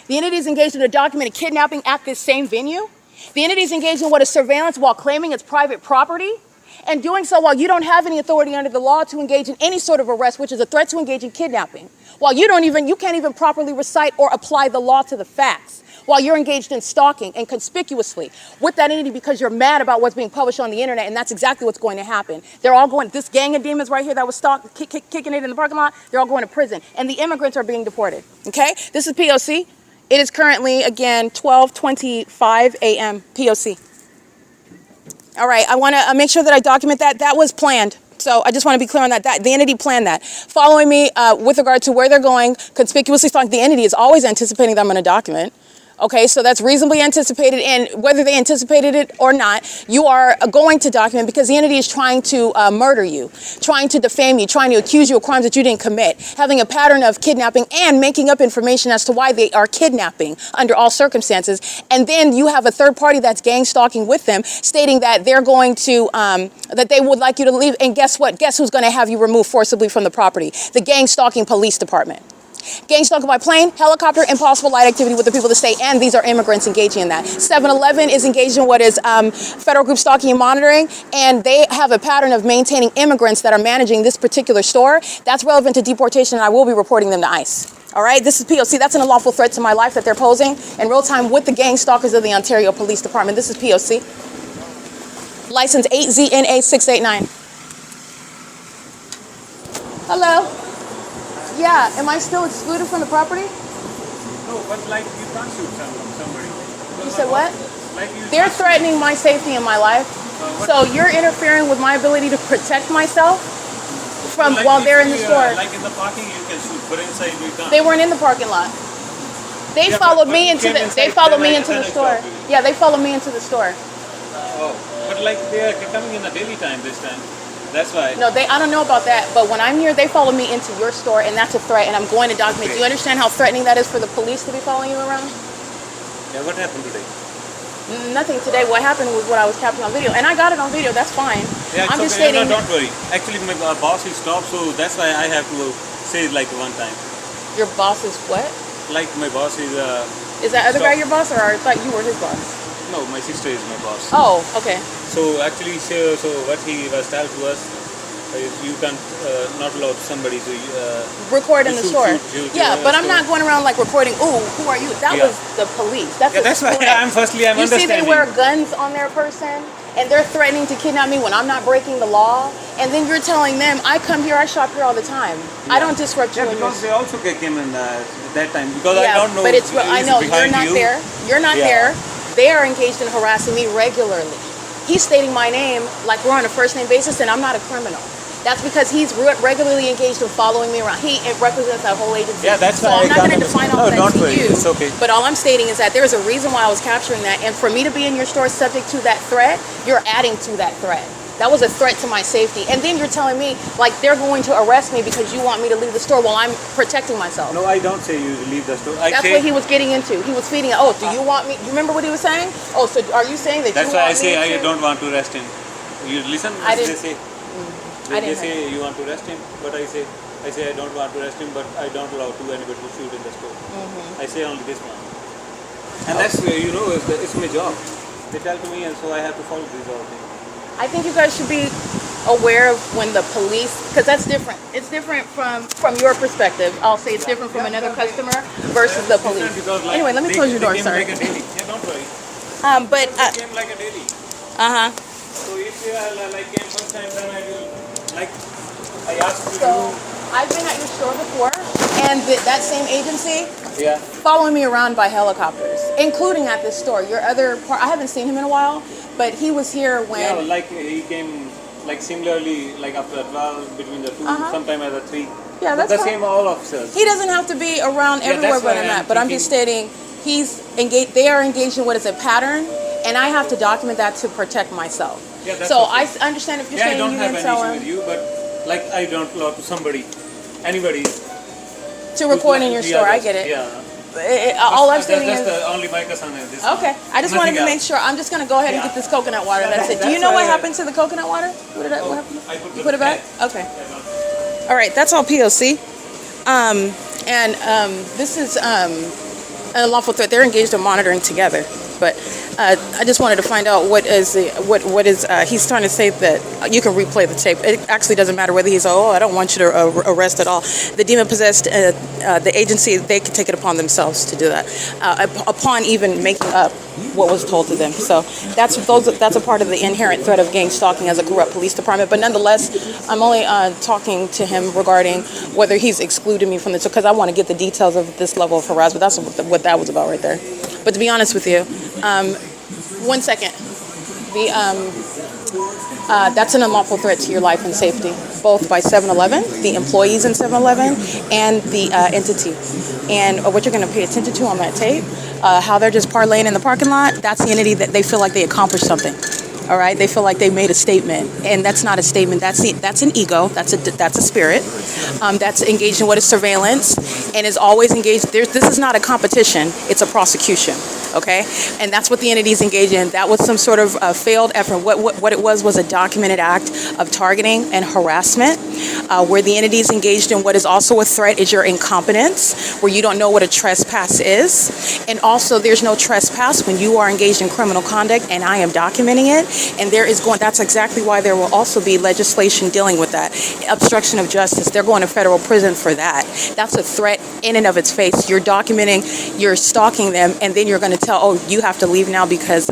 Speaker 2: The entity's engaged in a documented kidnapping at this same venue. The entity's engaged in what is surveillance while claiming it's private property, and doing so while you don't have any authority under the law to engage in any sort of arrest, which is a threat to engage in kidnapping. While you can't even properly recite or apply the law to the facts. While you're engaged in stalking and conspicuously with that entity because you're mad about what's being published on the internet, and that's exactly what's going to happen. They're all going, this gang of demons right here that was kicking it in the parking lot, they're all going to prison. And the immigrants are being deported, okay? This is P.O.C. It is currently, again, 12:25 a.m. P.O.C. All right, I want to make sure that I document that. That was planned. So I just want to be clear on that. The entity planned that. Following me with regard to where they're going, conspicuously stalking, the entity is always anticipating that I'm going to document. Okay, so that's reasonably anticipated, and whether they anticipated it or not, you are going to document because the entity is trying to murder you, trying to defame you, trying to accuse you of crimes that you didn't commit, having a pattern of kidnapping and making up information as to why they are kidnapping under all circumstances. And then you have a third party that's gang stalking with them, stating that they're going to, that they would like you to leave. And guess what? Guess who's going to have you removed forcibly from the property? The gang stalking police department. Gang stalking by plane, helicopter, impossible light activity with the people of the state, and these are immigrants engaging in that. 7-Eleven is engaged in what is federal group stalking and monitoring, and they have a pattern of maintaining immigrants that are managing this particular store. That's relevant to deportation, and I will be reporting them to ICE. All right, this is P.O.C. That's an unlawful threat to my life that they're posing in real time with the gang stalkers of the Ontario Police Department. This is P.O.C. License 8ZNA689. Hello. Yeah, am I still excluded from the property?
Speaker 3: No, but like you can't shoot somebody.
Speaker 2: You said what?
Speaker 3: Like you
Speaker 2: They're threatening my safety and my life. So you're interfering with my ability to protect myself from
Speaker 3: like
Speaker 2: while they're in the store.
Speaker 3: Like in the parking you can shoot, but inside you can't.
Speaker 2: They weren't in the parking lot. They followed me into the store. Yeah, they followed me into the store.
Speaker 3: Oh, but like they are coming in the daily time this time. That's why.
Speaker 2: No, I don't know about that, but when I'm here, they follow me into your store, and that's a threat, and I'm going to document. Do you understand how threatening that is for the police to be following you around?
Speaker 3: Yeah, what happened today?
Speaker 2: Nothing today. What happened was what I was capturing on video, and I got it on video. That's fine.
Speaker 3: Yeah,
Speaker 2: I'm just
Speaker 3: okay.
Speaker 2: stating.
Speaker 3: No, don't worry. Actually, my boss is stopped, so that's why I have to say it like one time.
Speaker 2: Your boss is what?
Speaker 3: Like my boss is.
Speaker 2: Is that other guy your boss, or I thought you were his boss?
Speaker 3: No, my sister is my boss.
Speaker 2: Oh, okay.
Speaker 3: So actually, so what he was told to us, you can't not allow somebody to
Speaker 2: record in the store. Yeah, but I'm
Speaker 3: store.
Speaker 2: not going around like recording. Ooh, who are you? That was the police. That's
Speaker 3: why I'm
Speaker 2: You
Speaker 3: understanding.
Speaker 2: see, they wear guns on their person, and they're threatening to kidnap me when I'm not breaking the law. And then you're telling them, I come here, I shop here all the time. Yeah. I don't disrupt you.
Speaker 3: Yeah, because they also came in that time. Because
Speaker 2: yeah,
Speaker 3: I don't know.
Speaker 2: But I know you're not there. You're not there. They are engaged in harassing me regularly. He's stating my name like we're on a first name basis, and I'm not a criminal. That's because he's regularly engaged in following me around. It represents that whole agency.
Speaker 3: Yeah, that's
Speaker 2: so I'm not going to define all that to you.
Speaker 3: It's okay.
Speaker 2: But all I'm stating is that there's a reason why I was capturing that. And for me to be in your store subject to that threat, you're adding to that threat. That was a threat to my safety. And then you're telling me, like, they're going to arrest me because you want me to leave the store while I'm protecting myself.
Speaker 3: No, I don't say you leave the store.
Speaker 2: That's what he was getting into. He was feeding it. Oh, do you want me? You remember what he was saying? Oh, so are you saying that
Speaker 3: that's
Speaker 2: you want me?
Speaker 3: That's why I say I don't want to arrest him. You listen what they say. They say you want to arrest him, but I say I don't want to arrest him, but I don't allow anybody to shoot in the store. I say only this one. And that's, it's my job. They tell to me, and so I have to follow these all things.
Speaker 2: I think you guys should be aware of when the police, because that's different. It's different from your perspective. I'll say it's different from another customer versus the police.
Speaker 3: Because, like,
Speaker 2: Anyway, let me
Speaker 3: they-
Speaker 2: close your
Speaker 3: they
Speaker 2: door,
Speaker 3: came
Speaker 2: sorry.
Speaker 3: Like a daily. Yeah, don't worry.
Speaker 2: But
Speaker 3: They came like a daily.
Speaker 2: uh-huh.
Speaker 3: So if you like came first time, then I will like I asked you
Speaker 2: So
Speaker 3: to
Speaker 2: I've been at your store before, and that same agency
Speaker 3: yeah.
Speaker 2: following me around by helicopters, including at this store. Your other part, I haven't seen him in a while, but he was here when.
Speaker 3: Yeah, like he came like similarly like after 12 between the 2, sometime at the 3.
Speaker 2: Yeah, that's
Speaker 3: the
Speaker 2: fine.
Speaker 3: same all officers.
Speaker 2: He doesn't have to be around
Speaker 3: Yeah,
Speaker 2: everywhere
Speaker 3: that's
Speaker 2: but
Speaker 3: why
Speaker 2: I'm
Speaker 3: I'm
Speaker 2: at. But I'm just stating he's engaged. They are engaged in what is a pattern, and I have to document that to protect myself.
Speaker 3: Yeah, that's
Speaker 2: so
Speaker 3: okay.
Speaker 2: I understand if you're
Speaker 3: Yeah, I
Speaker 2: saying
Speaker 3: don't
Speaker 2: you
Speaker 3: have
Speaker 2: didn't
Speaker 3: an
Speaker 2: tell
Speaker 3: issue
Speaker 2: him
Speaker 3: with you, but like I don't allow to somebody, anybody.
Speaker 2: to record in your
Speaker 3: Yeah,
Speaker 2: store. I
Speaker 3: that's-
Speaker 2: get it.
Speaker 3: Yeah.
Speaker 2: All I'm
Speaker 3: That's
Speaker 2: stating
Speaker 3: just
Speaker 2: is.
Speaker 3: only my concern is this.
Speaker 2: Okay, I just wanted to
Speaker 3: Nothing
Speaker 2: make sure. I'm just gonna go ahead and
Speaker 3: Yeah.
Speaker 2: get this coconut water.
Speaker 3: Yeah,
Speaker 2: That's it. Do you
Speaker 3: that's
Speaker 2: know what
Speaker 3: why-
Speaker 2: happened to the coconut water? What happened?
Speaker 3: I put
Speaker 2: You
Speaker 3: the
Speaker 2: put it back?
Speaker 3: bag.
Speaker 2: Okay. All right, that's all P.O.C. This is a lawful threat. They're engaged in monitoring together. But I just wanted to find out what is he's trying to say that you can replay the tape. It actually doesn't matter whether he's I don't want you to arrest at all. The demon possessed the agency, they can take it upon themselves to do that upon even making up what was told to them. So that's a part of the inherent threat of gang stalking as a corrupt police department. But nonetheless, I'm only talking to him regarding whether he's excluded me from this, because I want to get the details of this level of harassment. That's what that was about right there. But to be honest with you, 1 second. That's an unlawful threat to your life and safety, both by 7-Eleven, the employees in 7-Eleven, and the entity. And what you're going to pay attention to on that tape, how they're just parlaying in the parking lot, that's the entity that they feel like they accomplished something. All right, they feel like they made a statement, and that's not a statement. That's an ego. That's a spirit. That's engaged in what is surveillance, and is always engaged. This is not a competition. It's a prosecution. Okay, and that's what the entity is engaged in. That was some sort of failed effort. What it was a documented act of targeting and harassment, where the entity is engaged in what is also a threat is your incompetence, where you don't know what a trespass is, and also there's no trespass when you are engaged in criminal conduct, and I am documenting it. And that's exactly why there will also be legislation dealing with that. Obstruction of justice, they're going to federal prison for that. That's a threat in and of its face. You're documenting, you're stalking them, and then you're going to tell, you have to leave now because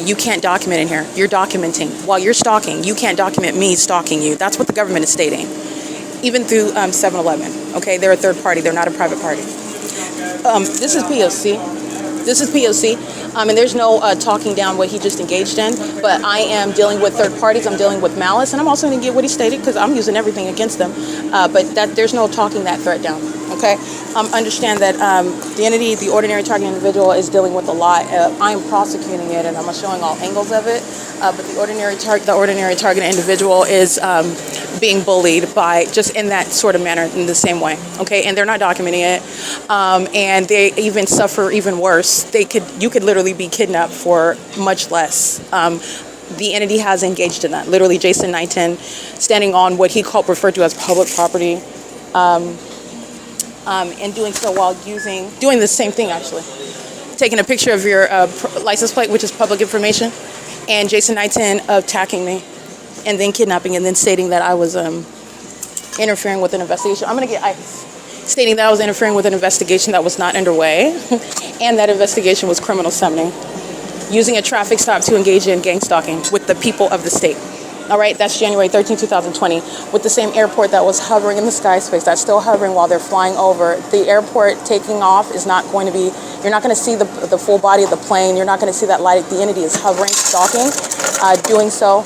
Speaker 2: you can't document in here. You're documenting. While you're stalking, you can't document me stalking you. That's what the government is stating. Even through 7-Eleven, okay? They're a third party. They're not a private party. This is P.O.C. This is P.O.C. And there's no talking down what he just engaged in, but I am dealing with third parties. I'm dealing with malice, and I'm also going to get what he stated because I'm using everything against them. But there's no talking that threat down. Okay, understand that the entity, the ordinary target individual, is dealing with a lot. I am prosecuting it, and I'm showing all angles of it. But the ordinary target individual is being bullied by just in that sort of manner, in the same way. Okay, and they're not documenting it, and they even suffer even worse. You could literally be kidnapped for much less. The entity has engaged in that. Literally, Jason Knighton standing on what he referred to as public property. And doing so while doing the same thing actually. Taking a picture of your license plate, which is public information, and Jason Knighton attacking me, and then kidnapping, and then stating that I was interfering with an investigation. I'm going to get ICE. Stating that I was interfering with an investigation that was not underway, and that investigation was criminal summoning, using a traffic stop to engage in gang stalking with the people of the state. All right, that's January 13, 2020, with the same airport that was hovering in the sky space, that's still hovering while they're flying over. The airport taking off is not going to be, you're not going to see the full body of the plane, you're not going to see that light. The entity is hovering, stalking, doing so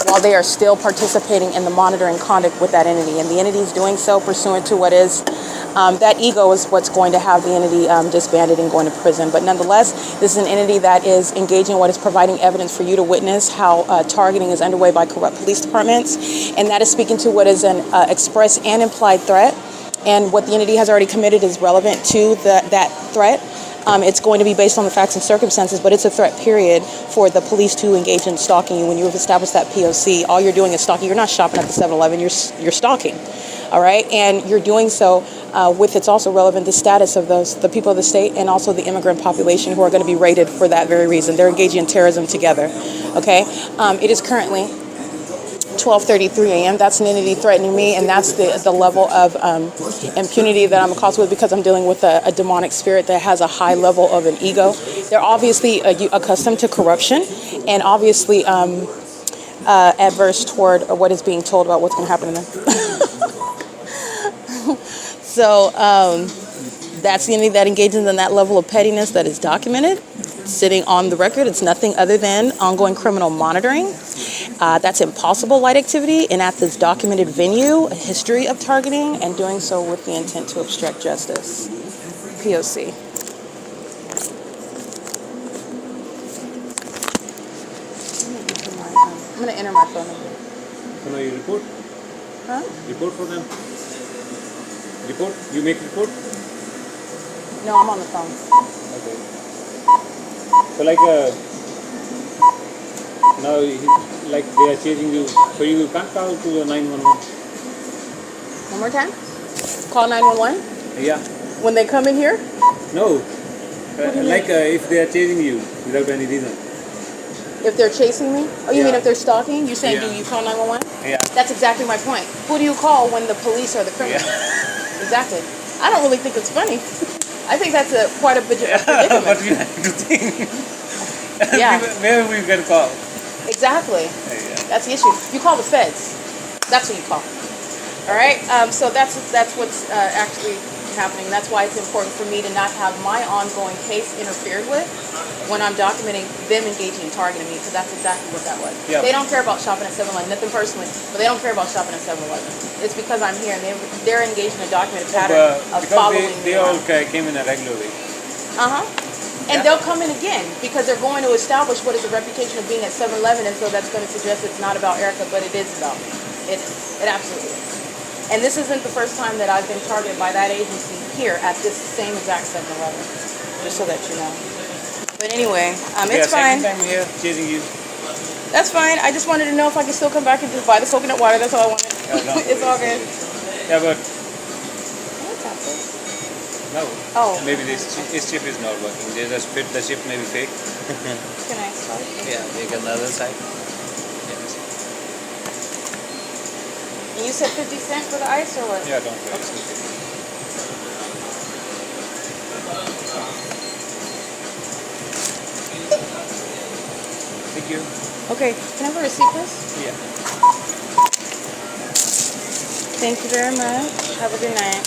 Speaker 2: while they are still participating in the monitoring conduct with that entity. And the entity is doing so pursuant to what is, that ego is what's going to have the entity disbanded and going to prison. But nonetheless, this is an entity that is engaging in what is providing evidence for you to witness how targeting is underway by corrupt police departments. And that is speaking to what is an express and implied threat. And what the entity has already committed is relevant to that threat. It's going to be based on the facts and circumstances, but it's a threat period for the police to engage in stalking you. When you have established that P.O.C., all you're doing is stalking. You're not shopping at the 7-Eleven, you're stalking, all right? And you're doing so with, it's also relevant, the status of the people of the state and also the immigrant population who are going to be raided for that very reason. They're engaging in terrorism together, okay? It is currently 12:33 a.m. That's an entity threatening me, and that's the level of impunity that I'm accosted with because I'm dealing with a demonic spirit that has a high level of an ego. They're obviously accustomed to corruption and obviously adverse toward what is being told about what's going to happen to them. So that's the entity that engages in that level of pettiness that is documented, sitting on the record. It's nothing other than ongoing criminal monitoring. That's impossible light activity, and at this documented venue, a history of targeting, and doing so with the intent to obstruct justice. P.O.C. I'm going to enter my phone number.
Speaker 3: So now you report?
Speaker 2: Huh?
Speaker 3: Report for them? Report? You make report?
Speaker 2: No, I'm on the phone.
Speaker 3: Okay. So like now like they are chasing you, so you can't call to 911?
Speaker 2: One more time? Call 911?
Speaker 3: Yeah.
Speaker 2: When they come in here?
Speaker 3: No.
Speaker 2: do you
Speaker 3: Like if they are chasing you without any reason.
Speaker 2: If they're chasing me? Oh, you
Speaker 3: Yeah.
Speaker 2: mean if they're stalking? You saying
Speaker 3: Yeah.
Speaker 2: do you call 911?
Speaker 3: Yeah.
Speaker 2: That's exactly my point. Who do you call when the police are the criminals?
Speaker 3: Yeah.
Speaker 2: Exactly. I don't really think it's funny. I think that's quite a predicament.
Speaker 3: But you have to think.
Speaker 2: Yeah.
Speaker 3: Where we can call?
Speaker 2: Exactly.
Speaker 3: Yeah.
Speaker 2: That's the issue. You call the feds. That's what you call. All right. So that's what's actually happening. That's why it's important for me to not have my ongoing case interfered with when I'm documenting them engaging in targeting me, because that's exactly what that was.
Speaker 3: Yeah.
Speaker 2: They don't care about shopping at 7-Eleven, nothing personally, but they don't care about shopping at 7-Eleven. It's because I'm here and they're engaged in a documented pattern of
Speaker 3: Because
Speaker 2: following
Speaker 3: they
Speaker 2: me
Speaker 3: all
Speaker 2: around.
Speaker 3: came in a regular way.
Speaker 2: And they'll come in again because they're going to establish what is a reputation of being at 7-Eleven, and so that's going to suggest it's not about Erica, but it is about me. It is. It absolutely is. And this isn't the first time that I've been targeted by that agency here at this same exact 7-Eleven, just so that you know. But anyway, it's fine.
Speaker 3: Second time here chasing you.
Speaker 2: That's fine. I just wanted to know if I could still come back and just buy the coconut water. That's all I wanted.
Speaker 3: No.
Speaker 2: It's all good.
Speaker 3: Yeah, but
Speaker 2: What's happening?
Speaker 3: no.
Speaker 2: Oh.
Speaker 3: Maybe this chip is not working. There's a spit. The chip may be fake.
Speaker 2: Can I start?
Speaker 3: Yeah, take another side.
Speaker 2: And you said 50 cents for the ice or what?
Speaker 3: Yeah, don't worry. It's okay. Thank you.
Speaker 2: Okay. Can I have a receipt, please?
Speaker 3: Yeah.
Speaker 2: Thank you very much. Have a good night.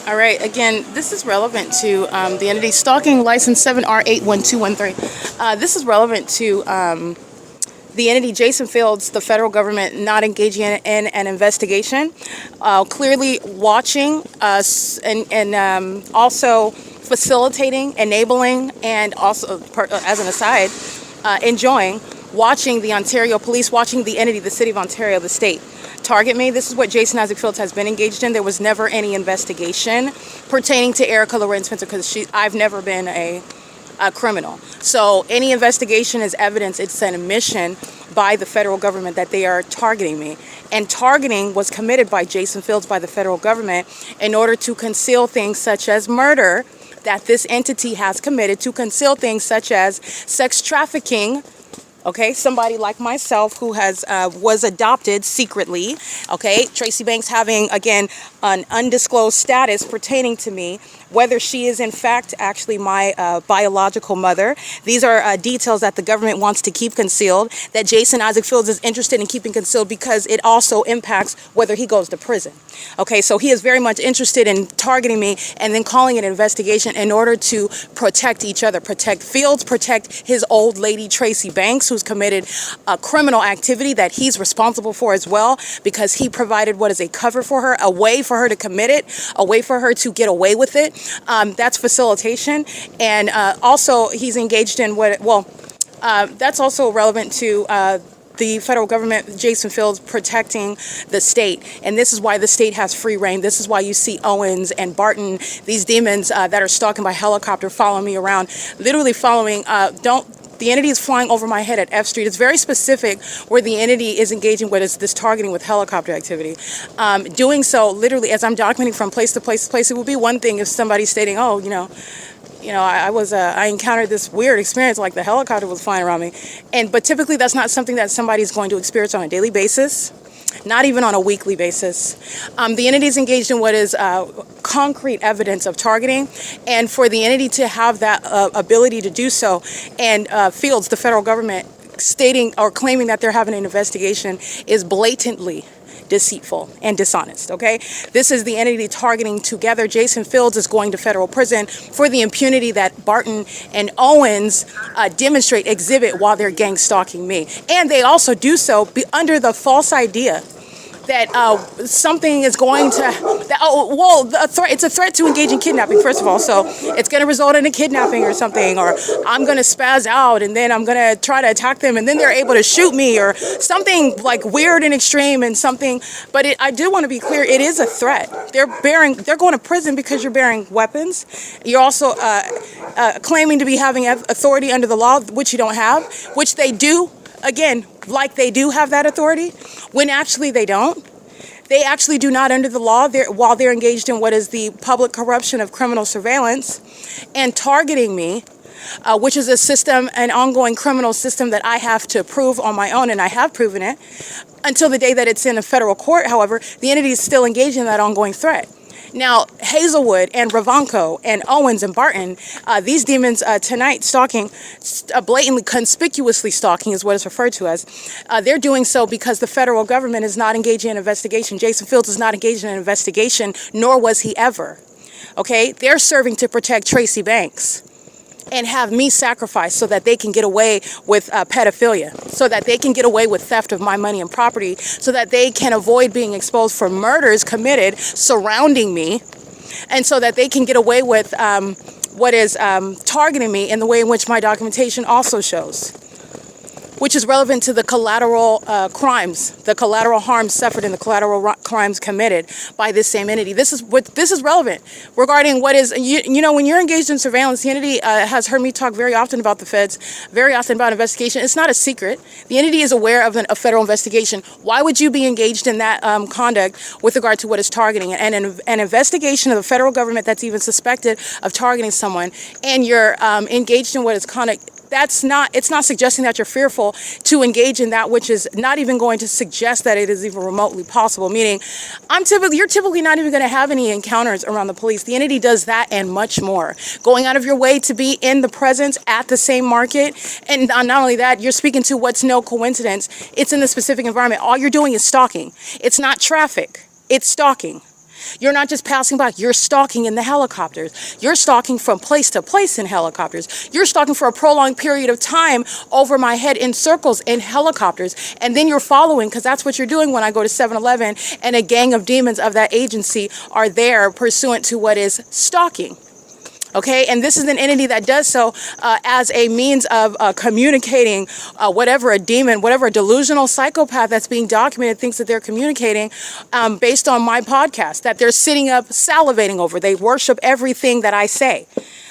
Speaker 2: All right, again, this is relevant to the entity Stalking License 7R81213. This is relevant to the entity Jason Fields, the federal government not engaging in an investigation, clearly watching us and also facilitating, enabling, and also, as an aside, enjoying watching the Ontario police, watching the entity, the city of Ontario, the state, target me. This is what Jason Isaac Fields has been engaged in. There was never any investigation pertaining to Erica Lorenz Spencer because I've never been a criminal. So any investigation is evidence. It's an admission by the federal government that they are targeting me. And targeting was committed by Jason Fields by the federal government in order to conceal things such as murder that this entity has committed, to conceal things such as sex trafficking. Okay, somebody like myself who has was adopted secretly. Okay, Tracy Banks having, again, an undisclosed status pertaining to me, whether she is in fact actually my biological mother. These are details that the government wants to keep concealed, that Jason Isaac Fields is interested in keeping concealed because it also impacts whether he goes to prison. Okay, so he is very much interested in targeting me and then calling it an investigation in order to protect each other, protect Fields, protect his old lady Tracy Banks, who's committed a criminal activity that he's responsible for as well, because he provided what is a cover for her, a way for her to commit it, a way for her to get away with it. That's facilitation. And also he's engaged in that's also relevant to the federal government, Jason Fields, protecting the state. And this is why the state has free reign. This is why you see Owens and Barton, these demons that are stalking by helicopter, following me around, literally following, the entity is flying over my head at F Street. It's very specific where the entity is engaging with this targeting with helicopter activity. Doing so literally as I'm documenting from place to place to place. It would be one thing if somebody's stating, oh, I encountered this weird experience, like the helicopter was flying around me. But typically that's not something that somebody's going to experience on a daily basis, not even on a weekly basis. The entity is engaged in what is concrete evidence of targeting, and for the entity to have that ability to do so, and Fields, the federal government, stating or claiming that they're having an investigation is blatantly deceitful and dishonest, okay? This is the entity targeting together. Jason Fields is going to federal prison for the impunity that Barton and Owens exhibit while they're gang stalking me. And they also do so under the false idea that something is going to, it's a threat to engage in kidnapping, first of all. So it's going to result in a kidnapping or something, or I'm going to spaz out and then I'm going to try to attack them and then they're able to shoot me, or something like weird and extreme and something. But I do want to be clear, it is a threat. They're going to prison because you're bearing weapons. You're also claiming to be having authority under the law, which you don't have, which they do. Again, like they do have that authority, when actually they don't. They actually do not under the law while they're engaged in what is the public corruption of criminal surveillance and targeting me, which is a system, an ongoing criminal system that I have to prove on my own, and I have proven it. Until the day that it's in a federal court, however, the entity is still engaged in that ongoing threat. Now, Hazelwood and Ravanko and Owens and Barton, these demons tonight stalking, blatantly, conspicuously stalking is what it's referred to as. They're doing so because the federal government is not engaging in an investigation. Jason Fields is not engaged in an investigation, nor was he ever. Okay? They're serving to protect Tracy Banks and have me sacrificed so that they can get away with pedophilia, so that they can get away with theft of my money and property, so that they can avoid being exposed for murders committed surrounding me, and so that they can get away with what is targeting me in the way in which my documentation also shows, which is relevant to the collateral crimes, the collateral harms suffered and the collateral crimes committed by this same entity. This is relevant regarding what is, when you're engaged in surveillance, the entity has heard me talk very often about the feds, very often about investigation. It's not a secret. The entity is aware of a federal investigation. Why would you be engaged in that conduct with regard to what is targeting? And an investigation of the federal government that's even suspected of targeting someone, and you're engaged in what is conduct, it's not suggesting that you're fearful to engage in that which is not even going to suggest that it is even remotely possible, meaning you're typically not even going to have any encounters around the police. The entity does that and much more. Going out of your way to be in the presence at the same market, and not only that, you're speaking to what's no coincidence. It's in the specific environment. All you're doing is stalking. It's not traffic. It's stalking. You're not just passing by, you're stalking in the helicopters. You're stalking from place to place in helicopters. You're stalking for a prolonged period of time over my head in circles in helicopters. And then you're following, because that's what you're doing when I go to 7-Eleven and a gang of demons of that agency are there pursuant to what is stalking. Okay, and this is an entity that does so as a means of communicating whatever a demon, whatever a delusional psychopath that's being documented thinks that they're communicating based on my podcast, that they're sitting up salivating over. They worship everything that I say.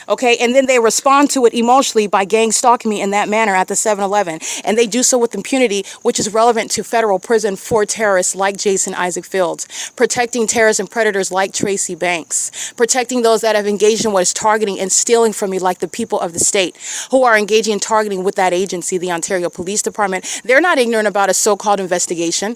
Speaker 2: Okay, and then they respond to it emotionally by gang stalking me in that manner at the 7-Eleven. And they do so with impunity, which is relevant to federal prison for terrorists like Jason Isaac Fields, protecting terrorists and predators like Tracy Banks, protecting those that have engaged in what is targeting and stealing from me, like the people of the state who are engaging in targeting with that agency, the Ontario Police Department. They're not ignorant about a so-called investigation.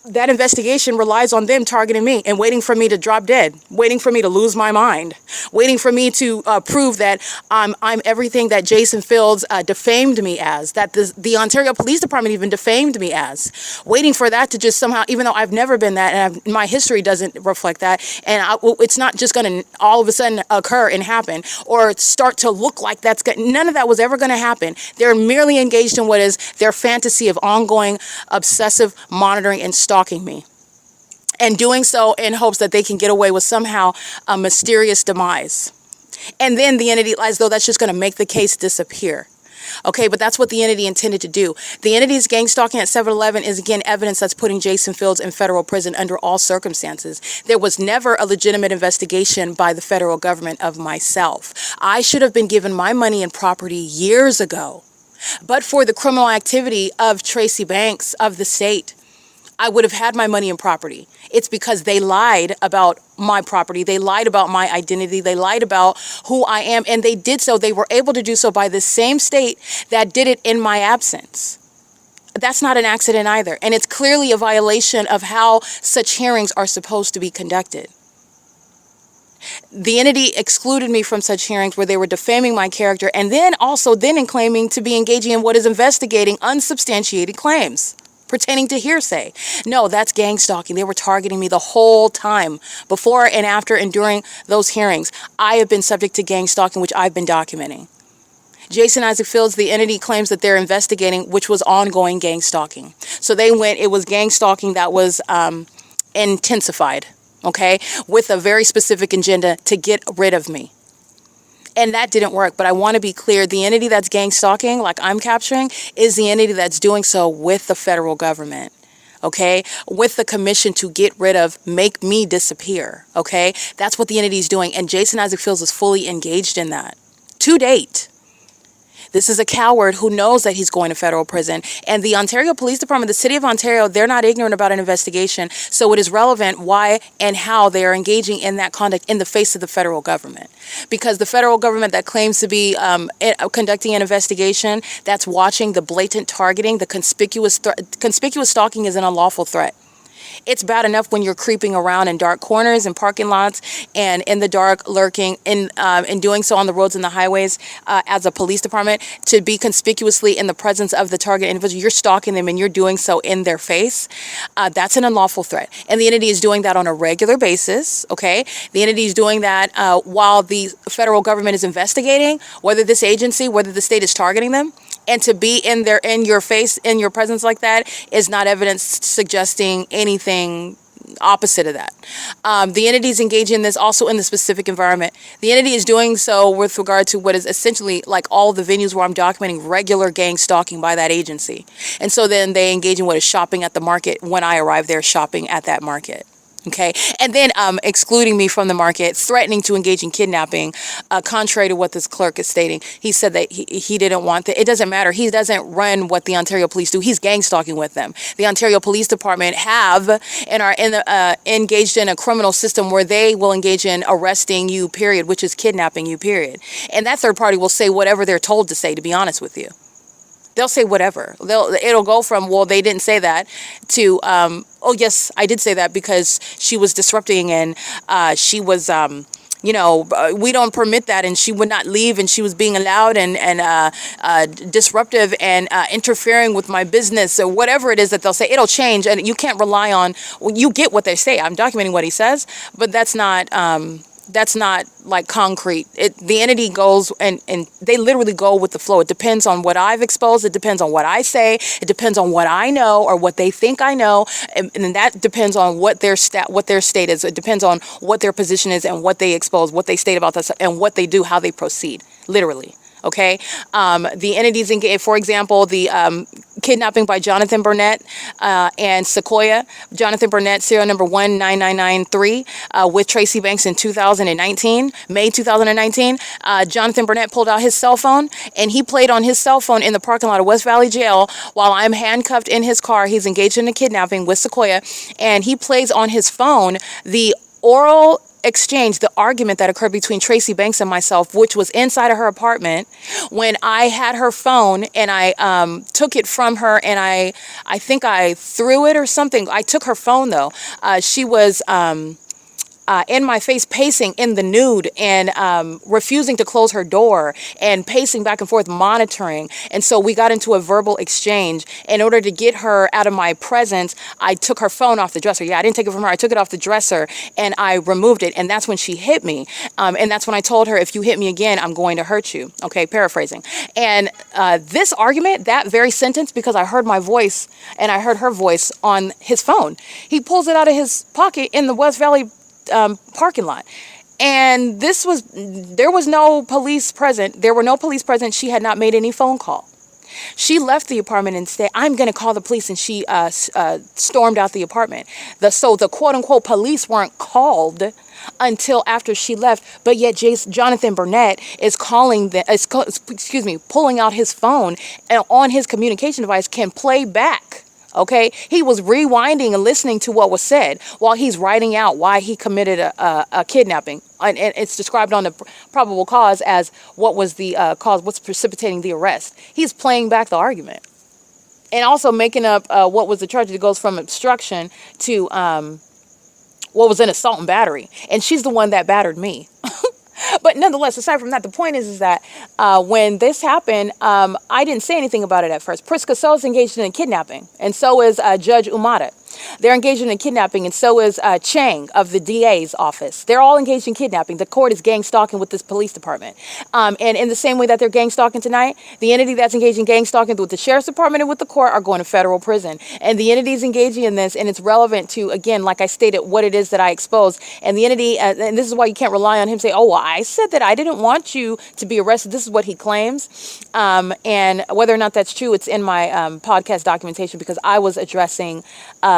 Speaker 2: that investigation relies on them targeting me and waiting for me to drop dead, waiting for me to lose my mind, waiting for me to prove that I'm everything that Jason Fields defamed me as, that the Ontario Police Department even defamed me as, waiting for that to just somehow, even though I've never been that and my history doesn't reflect that, and it's not just going to all of a sudden occur and happen or start to look like none of that was ever going to happen. They're merely engaged in what is their fantasy of ongoing obsessive monitoring and stalking me, and doing so in hopes that they can get away with somehow a mysterious demise. And then the entity, as though that's just going to make the case disappear. Okay, but that's what the entity intended to do. The entity's gang stalking at 7-Eleven is, again, evidence that's putting Jason Fields in federal prison under all circumstances. There was never a legitimate investigation by the federal government of myself. I should have been given my money and property years ago. But for the criminal activity of Tracy Banks of the state, I would have had my money and property. It's because they lied about my property. They lied about my identity. They lied about who I am. And they did so. They were able to do so by the same state that did it in my absence. That's not an accident either. And it's clearly a violation of how such hearings are supposed to be conducted. The entity excluded me from such hearings where they were defaming my character and then in claiming to be engaging in what is investigating unsubstantiated claims pertaining to hearsay. No, that's gang stalking. They were targeting me the whole time, before and after and during those hearings. I have been subject to gang stalking, which I've been documenting. Jason Isaac Fields, the entity, claims that they're investigating, which was ongoing gang stalking. So it was gang stalking that was intensified, okay, with a very specific agenda to get rid of me. And that didn't work. But I want to be clear, the entity that's gang stalking, like I'm capturing, is the entity that's doing so with the federal government, okay? With the commission to get rid of, make me disappear, okay? That's what the entity is doing. And Jason Isaac Fields is fully engaged in that to date. This is a coward who knows that he's going to federal prison. And the Ontario Police Department, the City of Ontario, they're not ignorant about an investigation. So it is relevant why and how they are engaging in that conduct in the face of the federal government. Because the federal government that claims to be conducting an investigation, that's watching the blatant targeting, the conspicuous stalking is an unlawful threat. It's bad enough when you're creeping around in dark corners and parking lots and in the dark, lurking in doing so on the roads and the highways as a police department, to be conspicuously in the presence of the target individual. You're stalking them and you're doing so in their face. That's an unlawful threat. And the entity is doing that on a regular basis, okay? The entity is doing that while the federal government is investigating whether this agency, whether the state is targeting them. And to be in your face, in your presence like that is not evidence suggesting anything opposite of that. The entity is engaging in this also in the specific environment. The entity is doing so with regard to what is essentially like all the venues where I'm documenting regular gang stalking by that agency. And so then they engage in what is shopping at the market when I arrive there, shopping at that market. Okay, and then excluding me from the market, threatening to engage in kidnapping, contrary to what this clerk is stating. He said that he didn't want that. It doesn't matter. He doesn't run what the Ontario Police do. He's gang stalking with them. The Ontario Police Department have and are engaged in a criminal system where they will engage in arresting you, period, which is kidnapping you, period. And that third party will say whatever they're told to say, to be honest with you. They'll say whatever. It'll go from, well, they didn't say that, to, oh, yes, I did say that because she was disrupting and she was, we don't permit that, and she would not leave, and she was being loud and disruptive and interfering with my business, or whatever it is that they'll say. It'll change, and you can't rely on, you get what they say. I'm documenting what he says, but that's not like concrete. The entity goes and they literally go with the flow. It depends on what I've exposed. It depends on what I say. It depends on what I know or what they think I know. And that depends on what their state is. It depends on what their position is and what they expose, what they state about this, and what they do, how they proceed, literally. Okay, the entities, for example, the kidnapping by Jonathan Burnett and Sequoia. Jonathan Burnett, serial number 19993, with Tracy Banks in 2019, May 2019. Jonathan Burnett pulled out his cell phone and he played on his cell phone in the parking lot of West Valley Jail while I'm handcuffed in his car. He's engaged in a kidnapping with Sequoia, and he plays on his phone the oral exchange, the argument that occurred between Tracy Banks and myself, which was inside of her apartment, when I had her phone and I took it from her, and I think I threw it or something. I took her phone though. She was in my face, pacing in the nude, and refusing to close her door, and pacing back and forth, monitoring. And so we got into a verbal exchange. In order to get her out of my presence, I took her phone off the dresser. Yeah, I didn't take it from her. I took it off the dresser and I removed it. And that's when she hit me. And that's when I told her, if you hit me again, I'm going to hurt you. Okay, paraphrasing. And this argument, that very sentence, because I heard my voice and I heard her voice on his phone, he pulls it out of his pocket in the West Valley parking lot. And there was no police present. There were no police present. She had not made any phone call. She left the apartment and said, I'm going to call the police. And she stormed out the apartment. So the quote unquote police weren't called until after she left. But yet Jonathan Burnett is pulling out his phone, and on his communication device can play back. Okay, he was rewinding and listening to what was said while he's writing out why he committed a kidnapping. And it's described on the probable cause as what was the cause, what's precipitating the arrest. He's playing back the argument and also making up what was the charge that goes from obstruction to what was an assault and battery. And she's the one that battered me. But nonetheless, aside from that, the point is that when this happened, I didn't say anything about it at first. Priska So is engaged in a kidnapping, and so is Judge Umata. They're engaged in a kidnapping, and so is Chang of the DA's office. They're all engaged in kidnapping. The court is gang stalking with this police department. And in the same way that they're gang stalking tonight, the entity that's engaged in gang stalking with the sheriff's department and with the court are going to federal prison. And the entity's engaging in this, and it's relevant to, again, like I stated, what it is that I exposed. And the entity, and this is why you can't rely on him say, oh, well, I said that I didn't want you to be arrested. This is what he claims. And whether or not that's true, it's in my podcast documentation, because I was addressing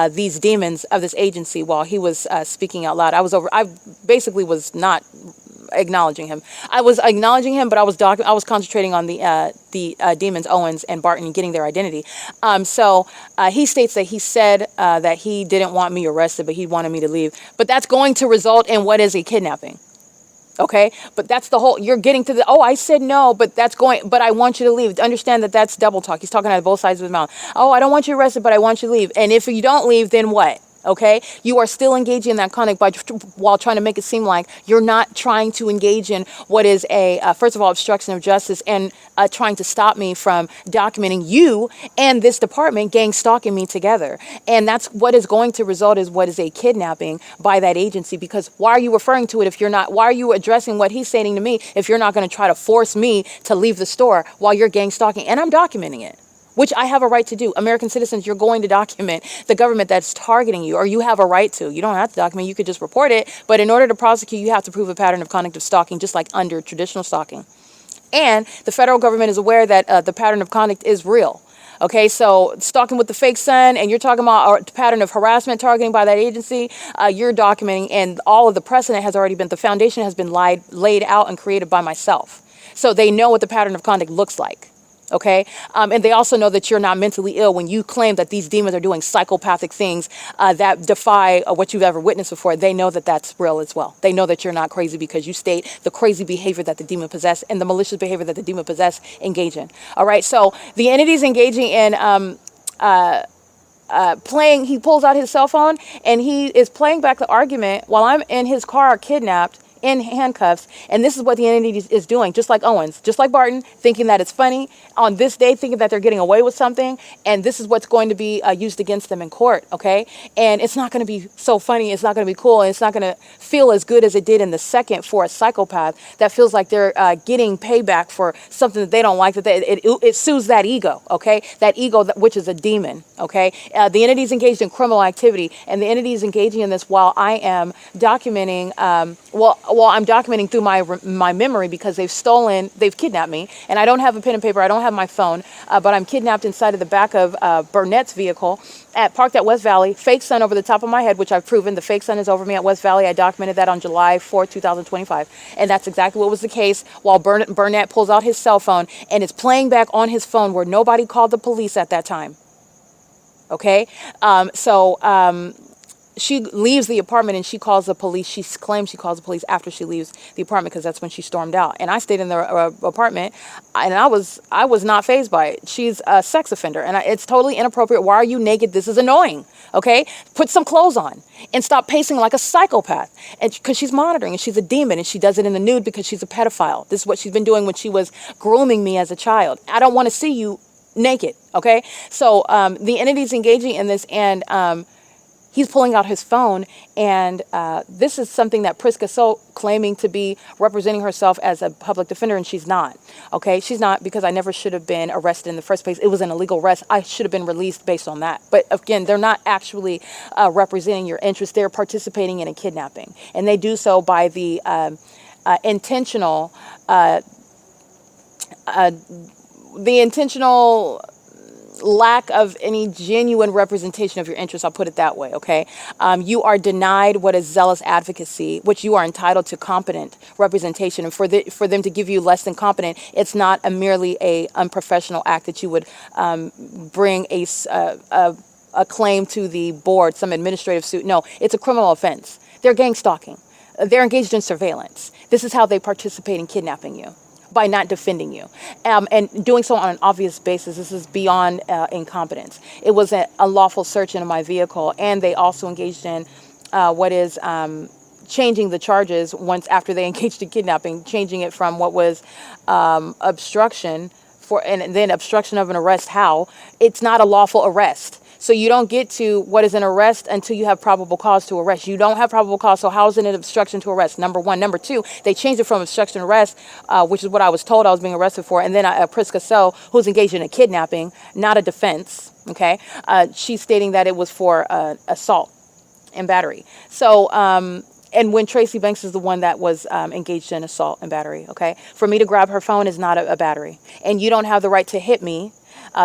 Speaker 2: these demons of this agency while he was speaking out loud. I basically was not acknowledging him. I was acknowledging him, but I was concentrating on the demons, Owens and Barton, getting their identity. So he states that he said that he didn't want me arrested, but he wanted me to leave. But that's going to result in what is a kidnapping. Okay, but that's the whole, you're getting to the, oh, I said no, but I want you to leave. Understand that that's double talk. He's talking out of both sides of his mouth. Oh, I don't want you arrested, but I want you to leave. And if you don't leave, then what? Okay, you are still engaging in that conduct while trying to make it seem like you're not trying to engage in what is first of all, obstruction of justice, and trying to stop me from documenting you and this department gang stalking me together. And that's what is going to result is what is a kidnapping by that agency. Because why are you referring to it if you're not? Why are you addressing what he's saying to me if you're not going to try to force me to leave the store while you're gang stalking? And I'm documenting it, which I have a right to do. American citizens, you're going to document the government that's targeting you, or you have a right to. You don't have to document, you could just report it. But in order to prosecute, you have to prove a pattern of conduct of stalking, just like under traditional stalking. And the federal government is aware that the pattern of conduct is real. Okay, so stalking with the fake son, and you're talking about a pattern of harassment targeting by that agency, you're documenting, and all of the precedent has already been, the foundation has been laid out and created by myself. So they know what the pattern of conduct looks like. Okay, and they also know that you're not mentally ill when you claim that these demons are doing psychopathic things that defy what you've ever witnessed before. They know that that's real as well. They know that you're not crazy because you state the crazy behavior that the demon possess and the malicious behavior that the demon possess engage in. All right, so the entity's engaging in playing. He pulls out his cell phone and he is playing back the argument while I'm in his car, kidnapped, in handcuffs, and this is what the entity is doing, just like Owens, just like Barton, thinking that it's funny on this day, thinking that they're getting away with something, and this is what's going to be used against them in court. Okay, and it's not going to be so funny, it's not going to be cool, and it's not going to feel as good as it did in the second for a psychopath that feels like they're getting payback for something that they don't like, that it soothes that ego. Okay, that ego which is a demon. Okay, the entity is engaged in criminal activity, and the entity is engaging in this while I am documenting I'm documenting through my memory, because they've kidnapped me, and I don't have a pen and paper, I don't have my phone, but I'm kidnapped inside of the back of Burnett's vehicle, parked at West Valley, fake sun over the top of my head, which I've proven the fake sun is over me at West Valley. I documented that on July 4, 2025, and that's exactly what was the case while Burnett pulls out his cell phone and is playing back on his phone where nobody called the police at that time. Okay, she leaves the apartment and she calls the police. She claims she calls the police after she leaves the apartment because that's when she stormed out. And I stayed in the apartment, and I was not fazed by it. She's a sex offender, and it's totally inappropriate. Why are you naked? This is annoying. Okay, put some clothes on and stop pacing like a psychopath. And because she's monitoring, and she's a demon, and she does it in the nude because she's a pedophile. This is what she's been doing when she was grooming me as a child. I don't want to see you naked. Okay, so the entity's engaging in this, and he's pulling out his phone, and this is something that Priska So claiming to be representing herself as a public defender, and she's not. Okay, she's not, because I never should have been arrested in the first place. It was an illegal arrest. I should have been released based on that. But again, they're not actually representing your interests. They're participating in a kidnapping, and they do so by the intentional lack of any genuine representation of your interests. I'll put it that way. Okay. You are denied what is zealous advocacy, which you are entitled to competent representation. And for them to give you less than competent, it's not merely a unprofessional act that you would bring a claim to the board, some administrative suit. No, it's a criminal offense. They're gang stalking. They're engaged in surveillance. This is how they participate in kidnapping you, by not defending you, and doing so on an obvious basis. This is beyond incompetence. It was an unlawful search in my vehicle, and they also engaged in what is changing the charges once after they engaged in kidnapping, changing it from what was obstruction and then obstruction of an arrest. How? It's not a lawful arrest. So you don't get to what is an arrest until you have probable cause to arrest. You don't have probable cause, so how is it an obstruction to arrest? Number one. Number two, they changed it from obstruction to arrest, which is what I was told I was being arrested for, and then Priska So, who's engaged in a kidnapping, not a defense, okay? She's stating that it was for assault and battery. So, and when Tracy Banks is the one that was engaged in assault and battery, okay? For me to grab her phone is not a battery. And you don't have the right to hit me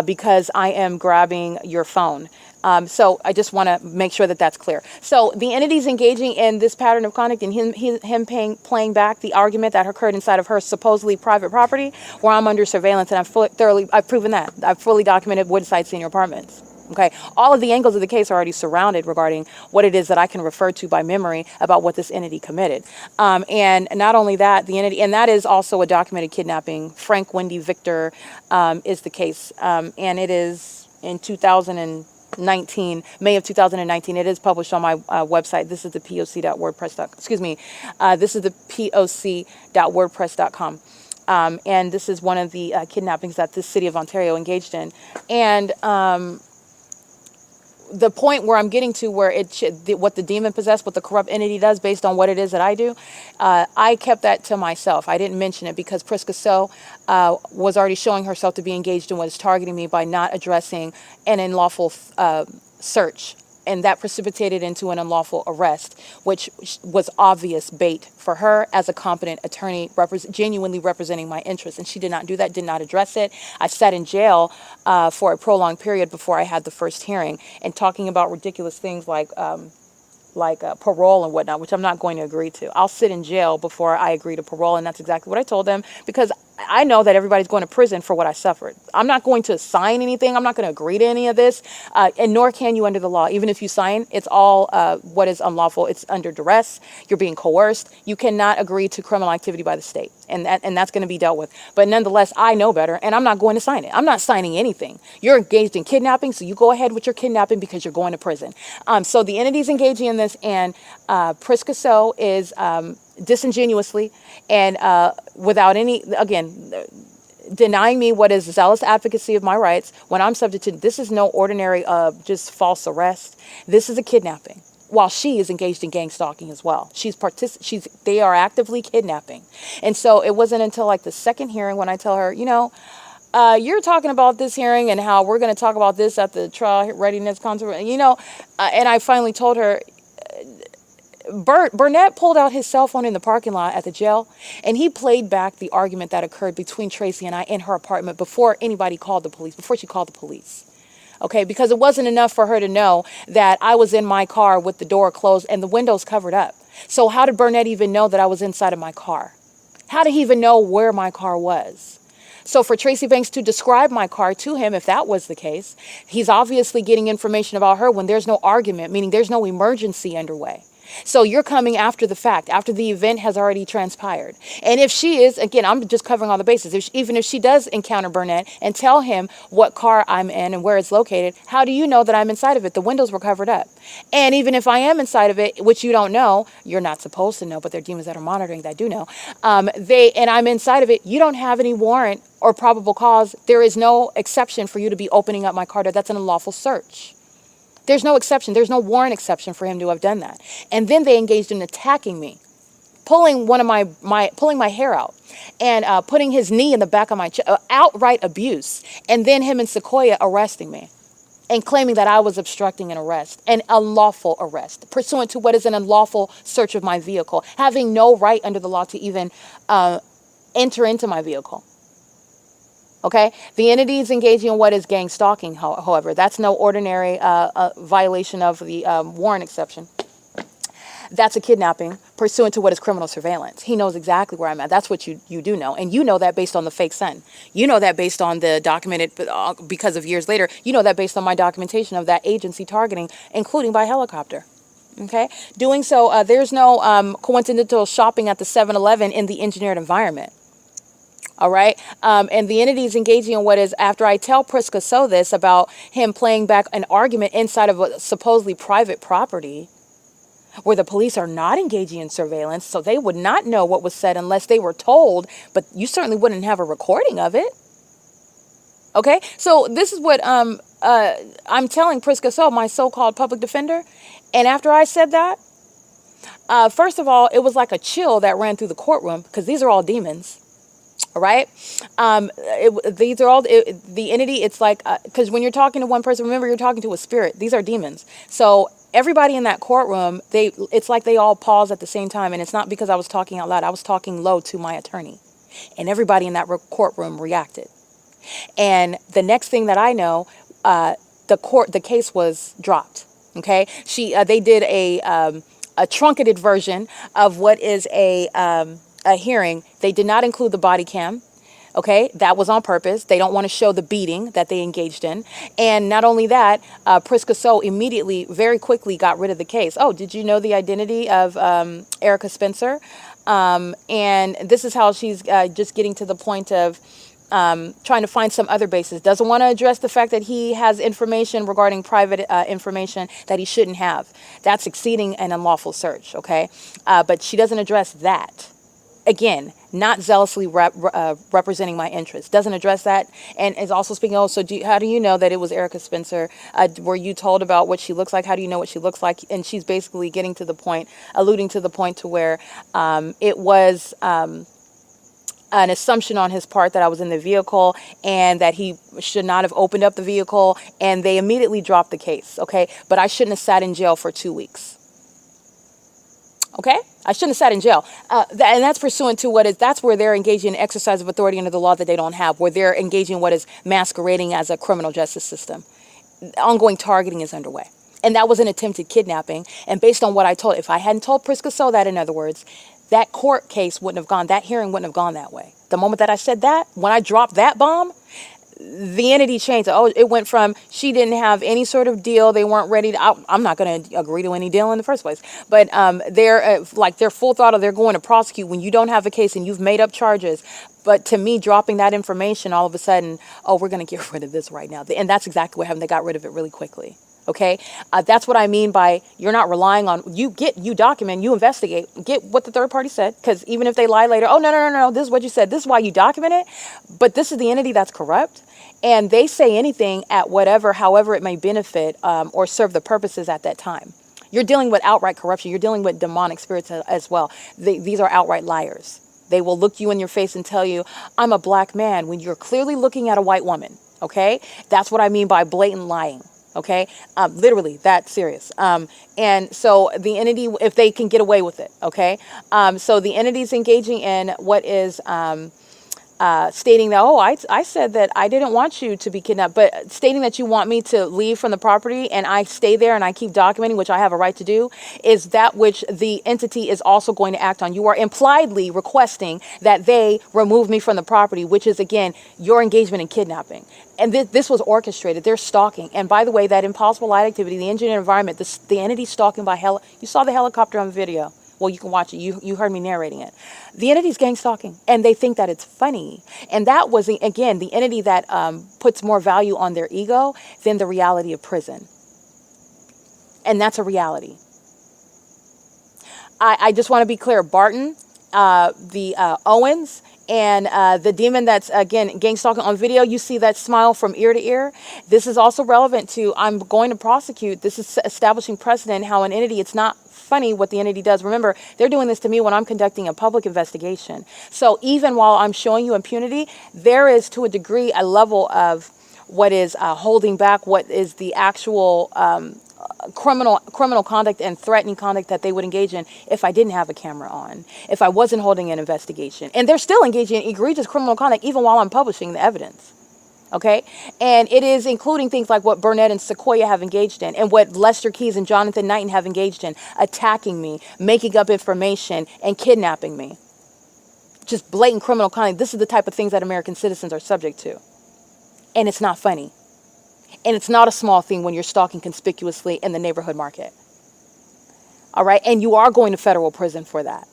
Speaker 2: because I am grabbing your phone. So I just want to make sure that that's clear. So the entity's engaging in this pattern of conduct, and him playing back the argument that occurred inside of her supposedly private property, where I'm under surveillance, and I've proven that. I've fully documented Woodside Senior Apartments. Okay, all of the angles of the case are already surrounded regarding what it is that I can refer to by memory about what this entity committed. And not only that, the entity, and that is also a documented kidnapping. Frank Wendy Victor is the case, and it is in 2019, May of 2019. It is published on my website. This is the P.O.C.wordpress.com. Excuse me. This is the P.O.C.wordpress.com. And this is one of the kidnappings that this city of Ontario engaged in. And the point where I'm getting to, where what the demon possessed, what the corrupt entity does based on what it is that I do, I kept that to myself. I didn't mention it because Priska So was already showing herself to be engaged in what is targeting me by not addressing an unlawful search. And that precipitated into an unlawful arrest, which was obvious bait for her as a competent attorney, genuinely representing my interests. And she did not do that, did not address it. I sat in jail for a prolonged period before I had the first hearing, and talking about ridiculous things like parole and whatnot, which I'm not going to agree to. I'll sit in jail before I agree to parole, and that's exactly what I told them, because I know that everybody's going to prison for what I suffered. I'm not going to sign anything. I'm not going to agree to any of this, and nor can you under the law. Even if you sign, it's all what is unlawful. It's under duress. You're being coerced. You cannot agree to criminal activity by the state, and that's going to be dealt with. But nonetheless, I know better, and I'm not going to sign it. I'm not signing anything. You're engaged in kidnapping, so you go ahead with your kidnapping because you're going to prison. So the entity's engaging in this, and Priska So is disingenuously and without any, again, denying me what is zealous advocacy of my rights when I'm subject to, this is no ordinary just false arrest. This is a kidnapping, while she is engaged in gang stalking as well. They are actively kidnapping. And so it wasn't until like the second hearing when I tell her, you're talking about this hearing and how we're going to talk about this at the trial readiness conference, and I finally told her, Burnett pulled out his cell phone in the parking lot at the jail, and he played back the argument that occurred between Tracy and I in her apartment before anybody called the police, before she called the police. Okay, because it wasn't enough for her to know that I was in my car with the door closed and the windows covered up. So how did Burnett even know that I was inside of my car? How did he even know where my car was?
Speaker 5: So for Tracy Banks to describe my car to him, if that was the case, he's obviously getting information about her when there's no argument, meaning there's no emergency underway. So you're coming after the fact, after the event has already transpired. And if she is, again, I'm just covering all the bases. Even if she does encounter Burnett and tell him what car I'm in and where it's located, how do you know that I'm inside of it? The windows were covered up. And even if I am inside of it, which you don't know, you're not supposed to know, but there are demons that are monitoring that do know, and I'm inside of it, you don't have any warrant or probable cause. There is no exception for you to be opening up my car door. That's an unlawful search. There's no exception. There's no warrant exception for him to have done that. And then they engaged in attacking me, pulling pulling my hair out and putting his knee in the back of my chest, outright abuse. And then him and Sequoia arresting me and claiming that I was obstructing an arrest, an unlawful arrest, pursuant to what is an unlawful search of my vehicle, having no right under the law to even enter into my vehicle. Okay, the entity is engaging in what is gang stalking, however. That's no ordinary violation of the warrant exception. That's a kidnapping pursuant to what is criminal surveillance. He knows exactly where I'm at. That's what you do know. And you know that based on the fake son. You know that based on the documented, because of years later, you know that based on my documentation of that agency targeting, including by helicopter. Okay, doing so, there's no coincidental shopping at the 7-Eleven in the engineered environment. All right. And the entity is engaging in what is, after I tell Priska So this about him playing back an argument inside of a supposedly private property where the police are not engaging in surveillance, so they would not know what was said unless they were told, but you certainly wouldn't have a recording of it. Okay. So this is what I'm telling Priska So, my so-called public defender. And after I said that, first of all, it was like a chill that ran through the courtroom because these are all demons. All right. These are all the entity. It's like, because when you're talking to one person, remember you're talking to a spirit. These are demons. So everybody in that courtroom, it's like they all pause at the same time. And it's not because I was talking out loud. I was talking low to my attorney, and everybody in that courtroom reacted. And the next thing that I know, the case was dropped. OK, they did a truncated version of what is a hearing. They did not include the body cam. Okay, that was on purpose. They don't want to show the beating that they engaged in. And not only that, Priska So immediately, very quickly got rid of the case. Oh, did you know the identity of Erica Spencer? And this is how she's just getting to the point of trying to find some other basis. Doesn't want to address the fact that he has information regarding private information that he shouldn't have. That's exceeding an unlawful search. Okay, but she doesn't address that. Again, not zealously representing my interests. Doesn't address that, and is also speaking, oh, so how do you know that it was Erica Spencer? Were you told about what she looks like? How do you know what she looks like? And she's basically getting to the point, alluding to the point to where it was an assumption on his part that I was in the vehicle and that he should not have opened up the vehicle, and they immediately dropped the case, okay? But I shouldn't have sat in jail for 2 weeks. Okay, I shouldn't have sat in jail. And that's pursuant to that's where they're engaging in exercise of authority under the law that they don't have, where they're engaging in what is masquerading as a criminal justice system. Ongoing targeting is underway. And that was an attempted kidnapping. And based on what I told, if I hadn't told Priska So that, in other words, that court case wouldn't have gone, that hearing wouldn't have gone that way. The moment that I said that, when I dropped that bomb, the entity changed. Oh, it went from she didn't have any sort of deal. They weren't ready to, I'm not going to agree to any deal in the first place. But they're full throttle. They're going to prosecute when you don't have a case and you've made up charges. But to me, dropping that information, all of a sudden, oh, we're going to get rid of this right now. And that's exactly what happened. They got rid of it really quickly. Okay, that's what I mean by you're not relying on, you document, you investigate, get what the third party said, because even if they lie later, oh, no, this is what you said, this is why you document it, but this is the entity that's corrupt, and they say anything at however it may benefit or serve the purposes at that time. You're dealing with outright corruption, you're dealing with demonic spirits as well. These are outright liars. They will look you in your face and tell you, I'm a black man, when you're clearly looking at a white woman, okay? That's what I mean by blatant lying. Okay, literally that serious. And so the entity, if they can get away with it, okay. So the entity is engaging in what is stating that, oh, I said that I didn't want you to be kidnapped, but stating that you want me to leave from the property and I stay there and I keep documenting, which I have a right to do, is that which the entity is also going to act on. You are impliedly requesting that they remove me from the property, which is, again, your engagement in kidnapping. And this was orchestrated. They're stalking. And by the way, that impossible light activity, the engineered environment, the entity stalking by you saw the helicopter on video. Well, you can watch it. You heard me narrating it. The entity's gang stalking, and they think that it's funny. And that was, again, the entity that puts more value on their ego than the reality of prison. And that's a reality. I just want to be clear. Barton, the Owens, and the demon that's, again, gang stalking on video, you see that smile from ear to ear. This is also relevant to, I'm going to prosecute. This is establishing precedent how an entity, it's not funny what the entity does. Remember, they're doing this to me when I'm conducting a public investigation. So even while I'm showing you impunity, there is, to a degree, a level of what is holding back what is the actual criminal conduct and threatening conduct that they would engage in if I didn't have a camera on, if I wasn't holding an investigation. And they're still engaging in egregious criminal conduct even while I'm publishing the evidence. Okay? And it is including things like what Burnett and Sequoia have engaged in and what Lester Keys and Jonathan Knighton have engaged in, attacking me, making up information, and kidnapping me. Just blatant criminal conduct. This is the type of things that American citizens are subject to. And it's not funny. And it's not a small thing when you're stalking conspicuously in the neighborhood market. All right? And you are going to federal prison for that.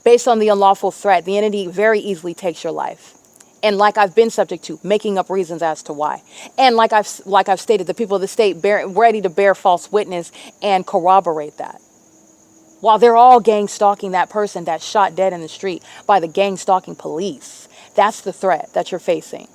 Speaker 5: Based on the unlawful threat, the entity very easily takes your life. And like I've been subject to, making up reasons as to why. And like I've stated, the people of the state ready to bear false witness and corroborate that. While they're all gang stalking that person that's shot dead in the street by the gang stalking police. That's the threat that you're facing.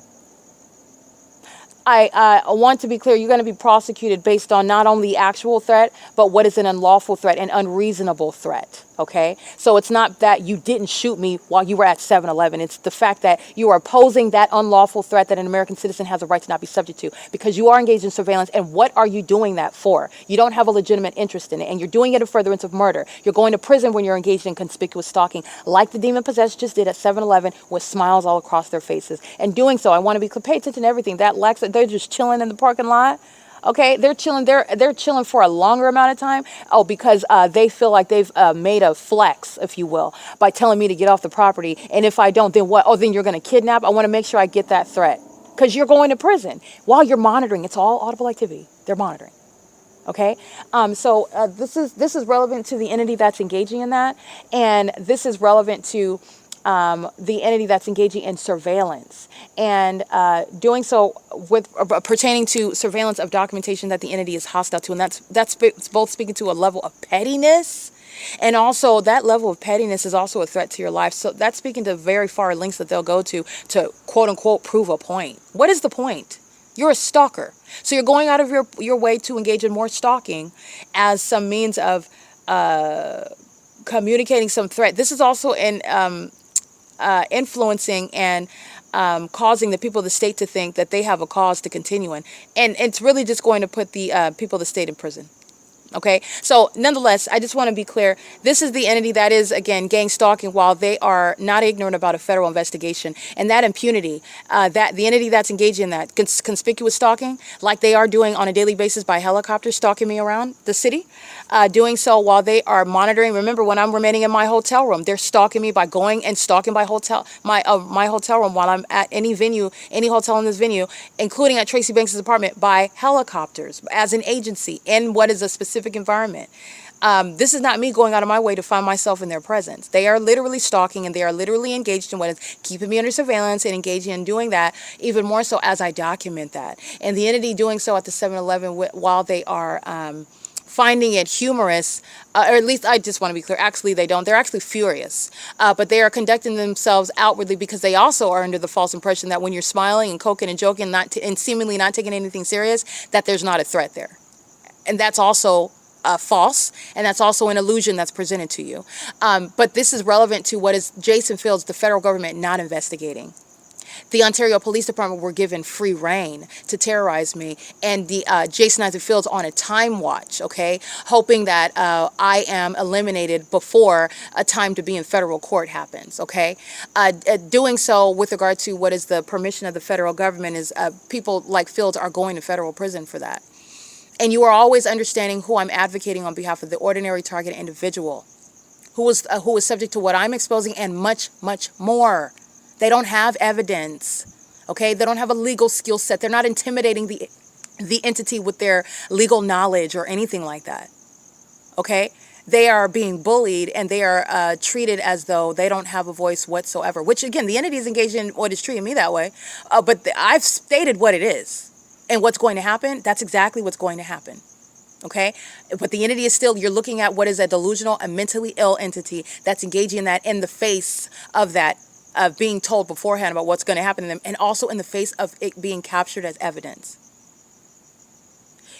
Speaker 5: I want to be clear, you're going to be prosecuted based on not only the actual threat, but what is an unlawful threat, an unreasonable threat, okay? So it's not that you didn't shoot me while you were at 7-Eleven. It's the fact that you are posing that unlawful threat that an American citizen has a right to not be subject to because you are engaged in surveillance. And what are you doing that for? You don't have a legitimate interest in it, and you're doing it in furtherance of murder. You're going to prison when you're engaged in conspicuous stalking, like the demon-possessed just did at 7-Eleven with smiles all across their faces. And doing so, I want to be clear, pay attention to everything. That lacks, they're just chilling in the parking lot. Okay, they're chilling. They're chilling for a longer amount of time. Oh, because they feel like they've made a flex, if you will, by telling me to get off the property. And if I don't, then what? Oh, then you're going to kidnap. I want to make sure I get that threat because you're going to prison while you're monitoring. It's all audible activity. They're monitoring. Okay, so this is relevant to the entity that's engaging in that, and this is relevant to the entity that's engaging in surveillance and doing so with pertaining to surveillance of documentation that the entity is hostile to, and that's both speaking to a level of pettiness, and also that level of pettiness is also a threat to your life. So that's speaking to very far lengths that they'll go to quote unquote prove a point. What is the point? You're a stalker, so you're going out of your way to engage in more stalking as some means of communicating some threat. This is also in influencing and causing the people of the state to think that they have a cause to continue in. And it's really just going to put the people of the state in prison. Okay, so nonetheless, I just want to be clear. This is the entity that is, again, gang stalking while they are not ignorant about a federal investigation. And that impunity, that the entity that's engaged in that conspicuous stalking, like they are doing on a daily basis by helicopter, stalking me around the city, doing so while they are monitoring. Remember, when I'm remaining in my hotel room, they're stalking me by going and stalking my hotel room while I'm at any venue, any hotel in this venue, including at Tracy Banks' apartment, by helicopters as an agency in what is a specific environment. This is not me going out of my way to find myself in their presence. They are literally stalking, and they are literally engaged in what is keeping me under surveillance and engaging in doing that, even more so as I document that. And the entity doing so at the 7-Eleven while they are finding it humorous, or at least I just want to be clear, actually they don't. They're actually furious. But they are conducting themselves outwardly because they also are under the false impression that when you're smiling and coking and joking and seemingly not taking anything serious, that there's not a threat there. And that's also false, and that's also an illusion that's presented to you. But this is relevant to what is Jason Fields, the federal government, not investigating. The Ontario Police Department were given free rein to terrorize me, and the Jason Isaac Fields on a time watch, okay, hoping that I am eliminated before a time to be in federal court happens, okay. Doing so with regard to what is the permission of the federal government is people like Fields are going to federal prison for that. And you are always understanding who I'm advocating on behalf of, the ordinary target individual who is subject to what I'm exposing and much, much more. They don't have evidence, okay? They don't have a legal skill set. They're not intimidating the entity with their legal knowledge or anything like that, okay? They are being bullied, and they are treated as though they don't have a voice whatsoever, which, again, the entity is engaged in what is treating me that way. But I've stated what it is and what's going to happen. That's exactly what's going to happen. Okay, but the entity is still, you're looking at what is a delusional, a mentally ill entity that's engaging in that, in the face of that, of being told beforehand about what's going to happen to them, and also in the face of it being captured as evidence.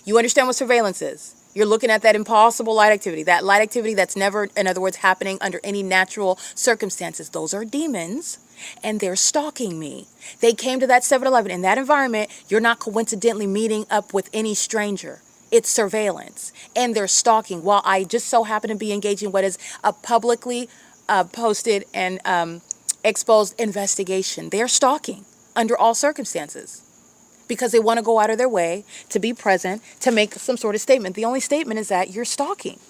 Speaker 5: You understand what surveillance is? You're looking at that impossible light activity that's never, in other words, happening under any natural circumstances. Those are demons, and they're stalking me. They came to that 7-Eleven. In that environment, you're not coincidentally meeting up with any stranger. It's surveillance, and they're stalking while I just so happen to be engaging what is a publicly posted and exposed investigation. They're stalking under all circumstances because they want to go out of their way to be present, to make some sort of statement. The only statement is that you're stalking.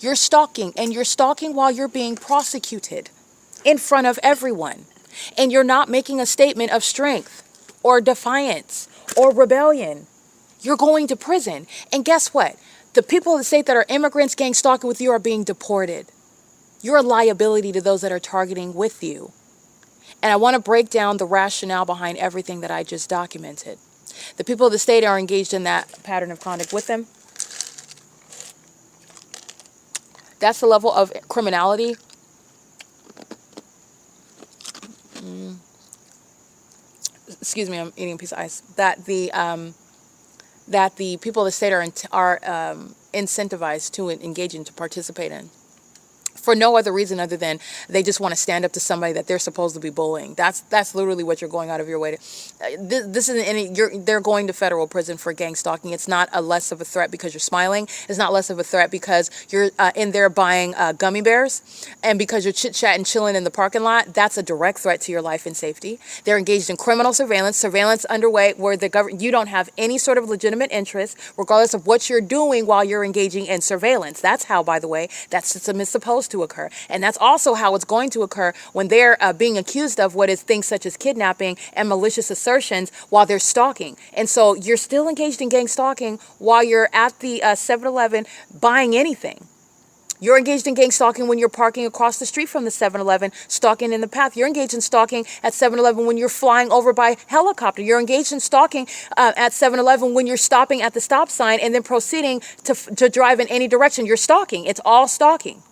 Speaker 5: You're stalking, and you're stalking while you're being prosecuted in front of everyone. And you're not making a statement of strength or defiance or rebellion. You're going to prison. And guess what? The people of the state that are immigrants gang stalking with you are being deported. You're a liability to those that are targeting with you. And I want to break down the rationale behind everything that I just documented. The people of the state are engaged in that pattern of conduct with them. That's the level of criminality. Excuse me, I'm eating a piece of ice. That the people of the state are incentivized to engage in, to participate in, for no other reason other than they just want to stand up to somebody that they're supposed to be bullying. That's literally what you're going out of your way to. This isn't any. They're going to federal prison for gang stalking. It's not a less of a threat because you're smiling. It's not less of a threat because you're in there buying gummy bears, and because you're chit-chatting, chilling in the parking lot. That's a direct threat to your life and safety. They're engaged in criminal surveillance underway where the government, you don't have any sort of legitimate interest, regardless of what you're doing while you're engaging in surveillance. That's how, by the way, that system is supposed to occur. And that's also how it's going to occur when they're being accused of what is things such as kidnapping and malicious assertions while they're stalking. And so you're still engaged in gang stalking while you're at the 7-Eleven buying anything. You're engaged in gang stalking when you're parking across the street from the 7-Eleven, stalking in the path. You're engaged in stalking at 7-Eleven when you're flying over by helicopter. You're engaged in stalking at 7-Eleven when you're stopping at the stop sign and then proceeding to drive in any direction. You're stalking. It's all stalking.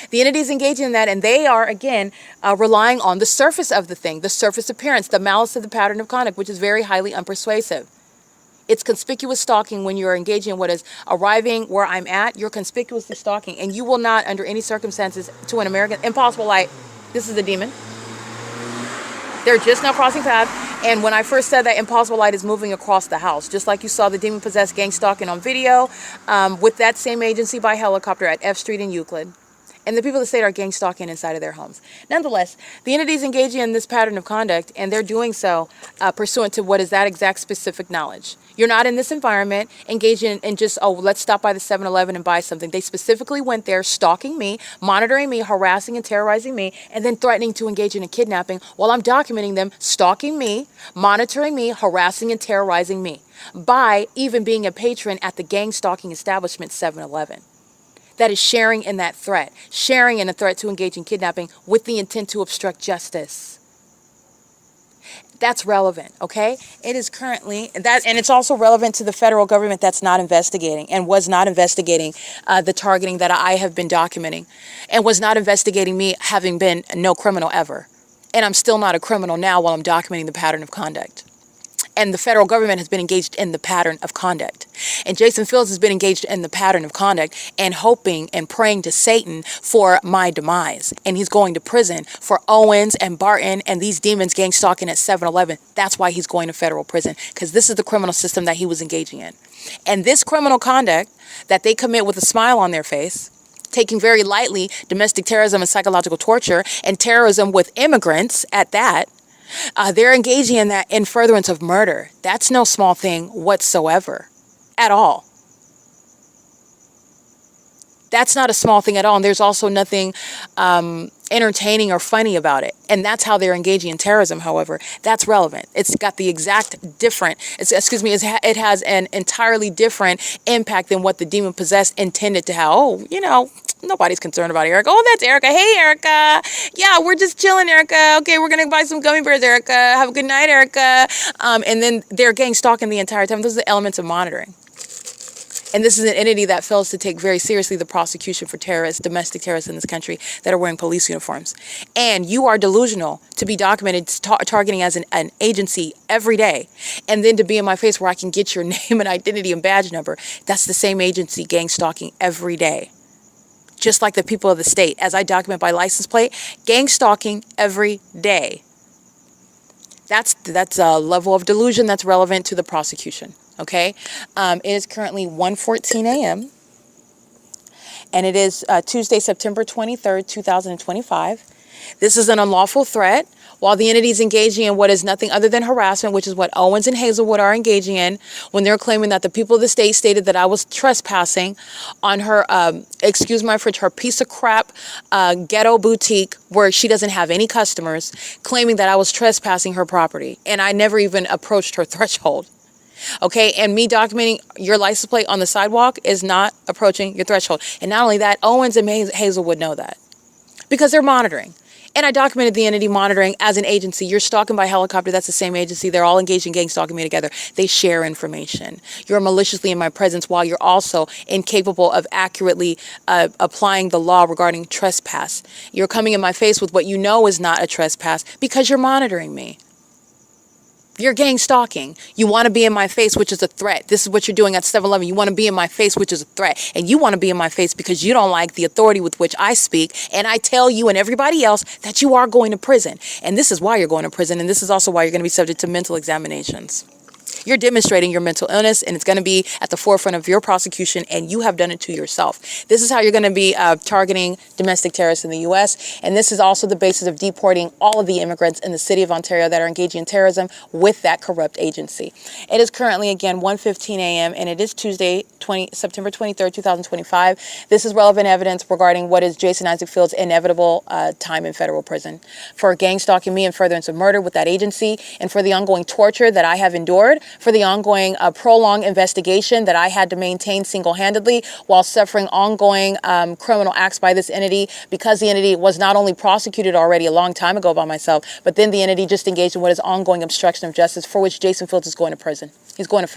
Speaker 5: The entities engaged in that, and they are, again, relying on the surface of the thing, the surface appearance, the malice of the pattern of conduct, which is very highly unpersuasive. It's conspicuous stalking when you're engaging in what is arriving where I'm at. You're conspicuously stalking, and you will not, under any circumstances, to an American, impossible light, this is the demon. They're just now crossing paths, and when I first said that, impossible light is moving across the house, just like you saw the demon-possessed gang stalking on video with that same agency by helicopter at F Street in Euclid. And the people of the state are gang stalking inside of their homes. Nonetheless, the entities engaging in this pattern of conduct, and they're doing so pursuant to what is that exact specific knowledge. You're not in this environment engaging in just, oh, let's stop by the 7-Eleven and buy something. They specifically went there stalking me, monitoring me, harassing and terrorizing me, and then threatening to engage in a kidnapping while I'm documenting them stalking me, monitoring me, harassing and terrorizing me by even being a patron at the gang stalking establishment 7-Eleven. That is sharing in that threat, sharing in a threat to engage in kidnapping with the intent to obstruct justice. That's relevant, okay? It is currently, and it's also relevant to the federal government that's not investigating and was not investigating the targeting that I have been documenting and was not investigating me having been no criminal ever. And I'm still not a criminal now while I'm documenting the pattern of conduct. And the federal government has been engaged in the pattern of conduct. And Jason Fields has been engaged in the pattern of conduct and hoping and praying to Satan for my demise. And he's going to prison for Owens and Barton and these demons gang stalking at 7-Eleven. That's why he's going to federal prison, because this is the criminal system that he was engaging in. And this criminal conduct that they commit with a smile on their face, taking very lightly domestic terrorism and psychological torture and terrorism with immigrants at that, they're engaging in that in furtherance of murder. That's no small thing whatsoever, at all. That's not a small thing at all. And there's also nothing entertaining or funny about it. And that's how they're engaging in terrorism, however. That's relevant. It's got the exact different, it has an entirely different impact than what the demon-possessed intended to have. Oh, you know, nobody's concerned about Erica. Oh, that's Erica. Hey, Erica. Yeah, we're just chilling, Erica. Okay, we're going to buy some gummy bears, Erica. Have a good night, Erica. And then they're gang stalking the entire time. Those are the elements of monitoring. And this is an entity that fails to take very seriously the prosecution for terrorists, domestic terrorists in this country that are wearing police uniforms. And you are delusional to be documented targeting as an agency every day. And then to be in my face where I can get your name and identity and badge number. That's the same agency gang stalking every day. Just like the people of the state, as I document by license plate, gang stalking every day. That's a level of delusion that's relevant to the prosecution. Okay, it is currently 1:14 a.m. and it is Tuesday, September 23rd, 2025. This is an unlawful threat. While the entity is engaging in what is nothing other than harassment, which is what Owens and Hazelwood are engaging in when they're claiming that the people of the state stated that I was trespassing on her, excuse my French, her piece of crap ghetto boutique where she doesn't have any customers, claiming that I was trespassing her property. And I never even approached her threshold. Okay, and me documenting your license plate on the sidewalk is not approaching your threshold. And not only that, Owens and Hazelwood know that because they're monitoring. And I documented the entity monitoring as an agency. You're stalking by helicopter. That's the same agency. They're all engaged in gang stalking me together. They share information. You're maliciously in my presence while you're also incapable of accurately applying the law regarding trespass. You're coming in my face with what you know is not a trespass because you're monitoring me. You're gang stalking. You want to be in my face, which is a threat. This is what you're doing at 7-Eleven. You want to be in my face, which is a threat. And you want to be in my face because you don't like the authority with which I speak. And I tell you and everybody else that you are going to prison. And this is why you're going to prison. And this is also why you're going to be subject to mental examinations. You're demonstrating your mental illness, and it's going to be at the forefront of your prosecution, and you have done it to yourself. This is how you're going to be targeting domestic terrorists in the U.S., and this is also the basis of deporting all of the immigrants in the city of Ontario that are engaging in terrorism with that corrupt agency. It is currently, again, 1:15 a.m., and it is Tuesday, September 23rd, 2025. This is relevant evidence regarding what is Jason Isaac Fields' inevitable time in federal prison for gang stalking me in furtherance of murder with that agency, and for the ongoing torture that I have endured, for the ongoing prolonged investigation that I had to maintain single-handedly while suffering ongoing criminal acts by this entity, because the entity was not only prosecuted already a long time ago by myself, but then the entity just engaged in what is ongoing obstruction of justice, for which Jason Fields is going to prison. He's going to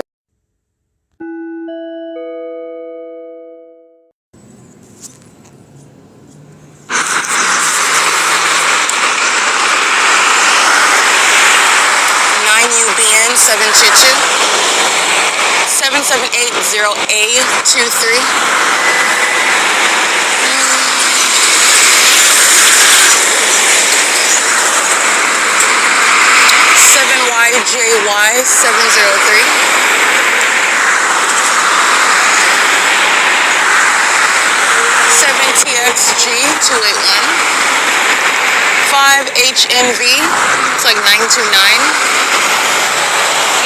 Speaker 2: 5HNV, it's like 929,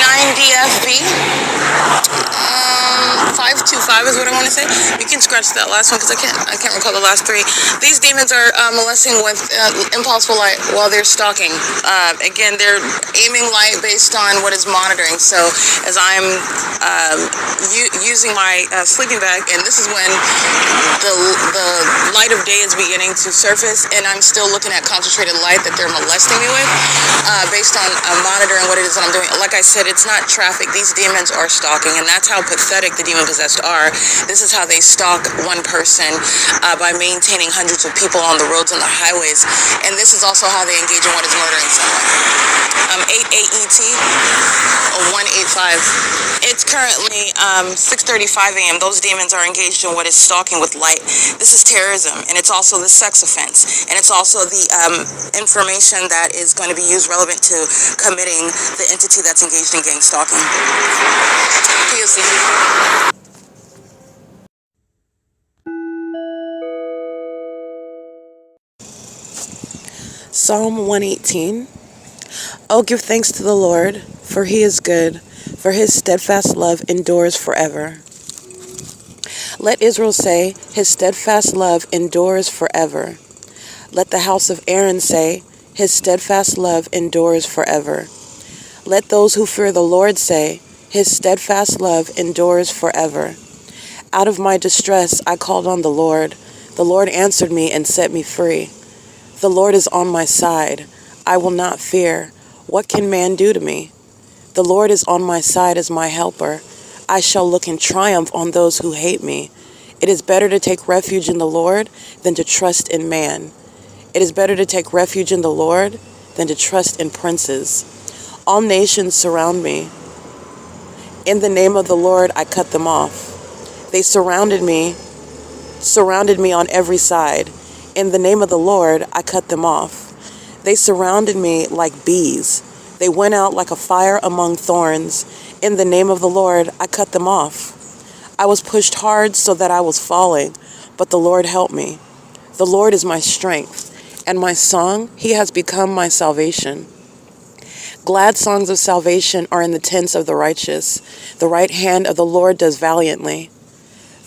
Speaker 2: 9DFB, 525 is what I want to say. You can scratch that last one because I can't recall the last three. These demons are molesting with impulsive light while they're stalking. Again, they're aiming light based on what is monitoring. So as I'm using my sleeping bag, and this is when the light of day is beginning to surface, and I'm still looking at concentrated light that they're molesting me with, based on monitoring what it is that I'm doing. Like I said, it's not traffic. These demons are stalking, and that's how pathetic like the demon-possessed are, this is how they stalk one person by maintaining hundreds of people on the roads and the highways. And this is also how they engage in what is murdering someone. 88ET 185. It's currently 6:35 a.m. Those demons are engaged in what is stalking with light. This is terrorism, and it's also the sex offense, and it's also the information that is going to be used relevant to committing the entity that's engaged in gang stalking. P.O.C.
Speaker 1: Psalm 118. Oh, give thanks to the Lord, for he is good, for his steadfast love endures forever. Let Israel say, his steadfast love endures forever. Let the house of Aaron say, his steadfast love endures forever. Let those who fear the Lord say, his steadfast love endures forever. Out of my distress I called on the Lord. The Lord answered me and set me free. The Lord is on my side. I will not fear. What can man do to me? The Lord is on my side as my helper. I shall look in triumph on those who hate me. It is better to take refuge in the Lord than to trust in man. It is better to take refuge in the Lord than to trust in princes. All nations surround me. In the name of the Lord I cut them off. They surrounded me on every side. In the name of the Lord I cut them off. They surrounded me like bees. They went out like a fire among thorns. In the name of the Lord I cut them off. I was pushed hard so that I was falling, but the Lord helped me. The Lord is my strength, and my song, he has become my salvation. Glad songs of salvation are in the tents of the righteous. The right hand of the Lord does valiantly.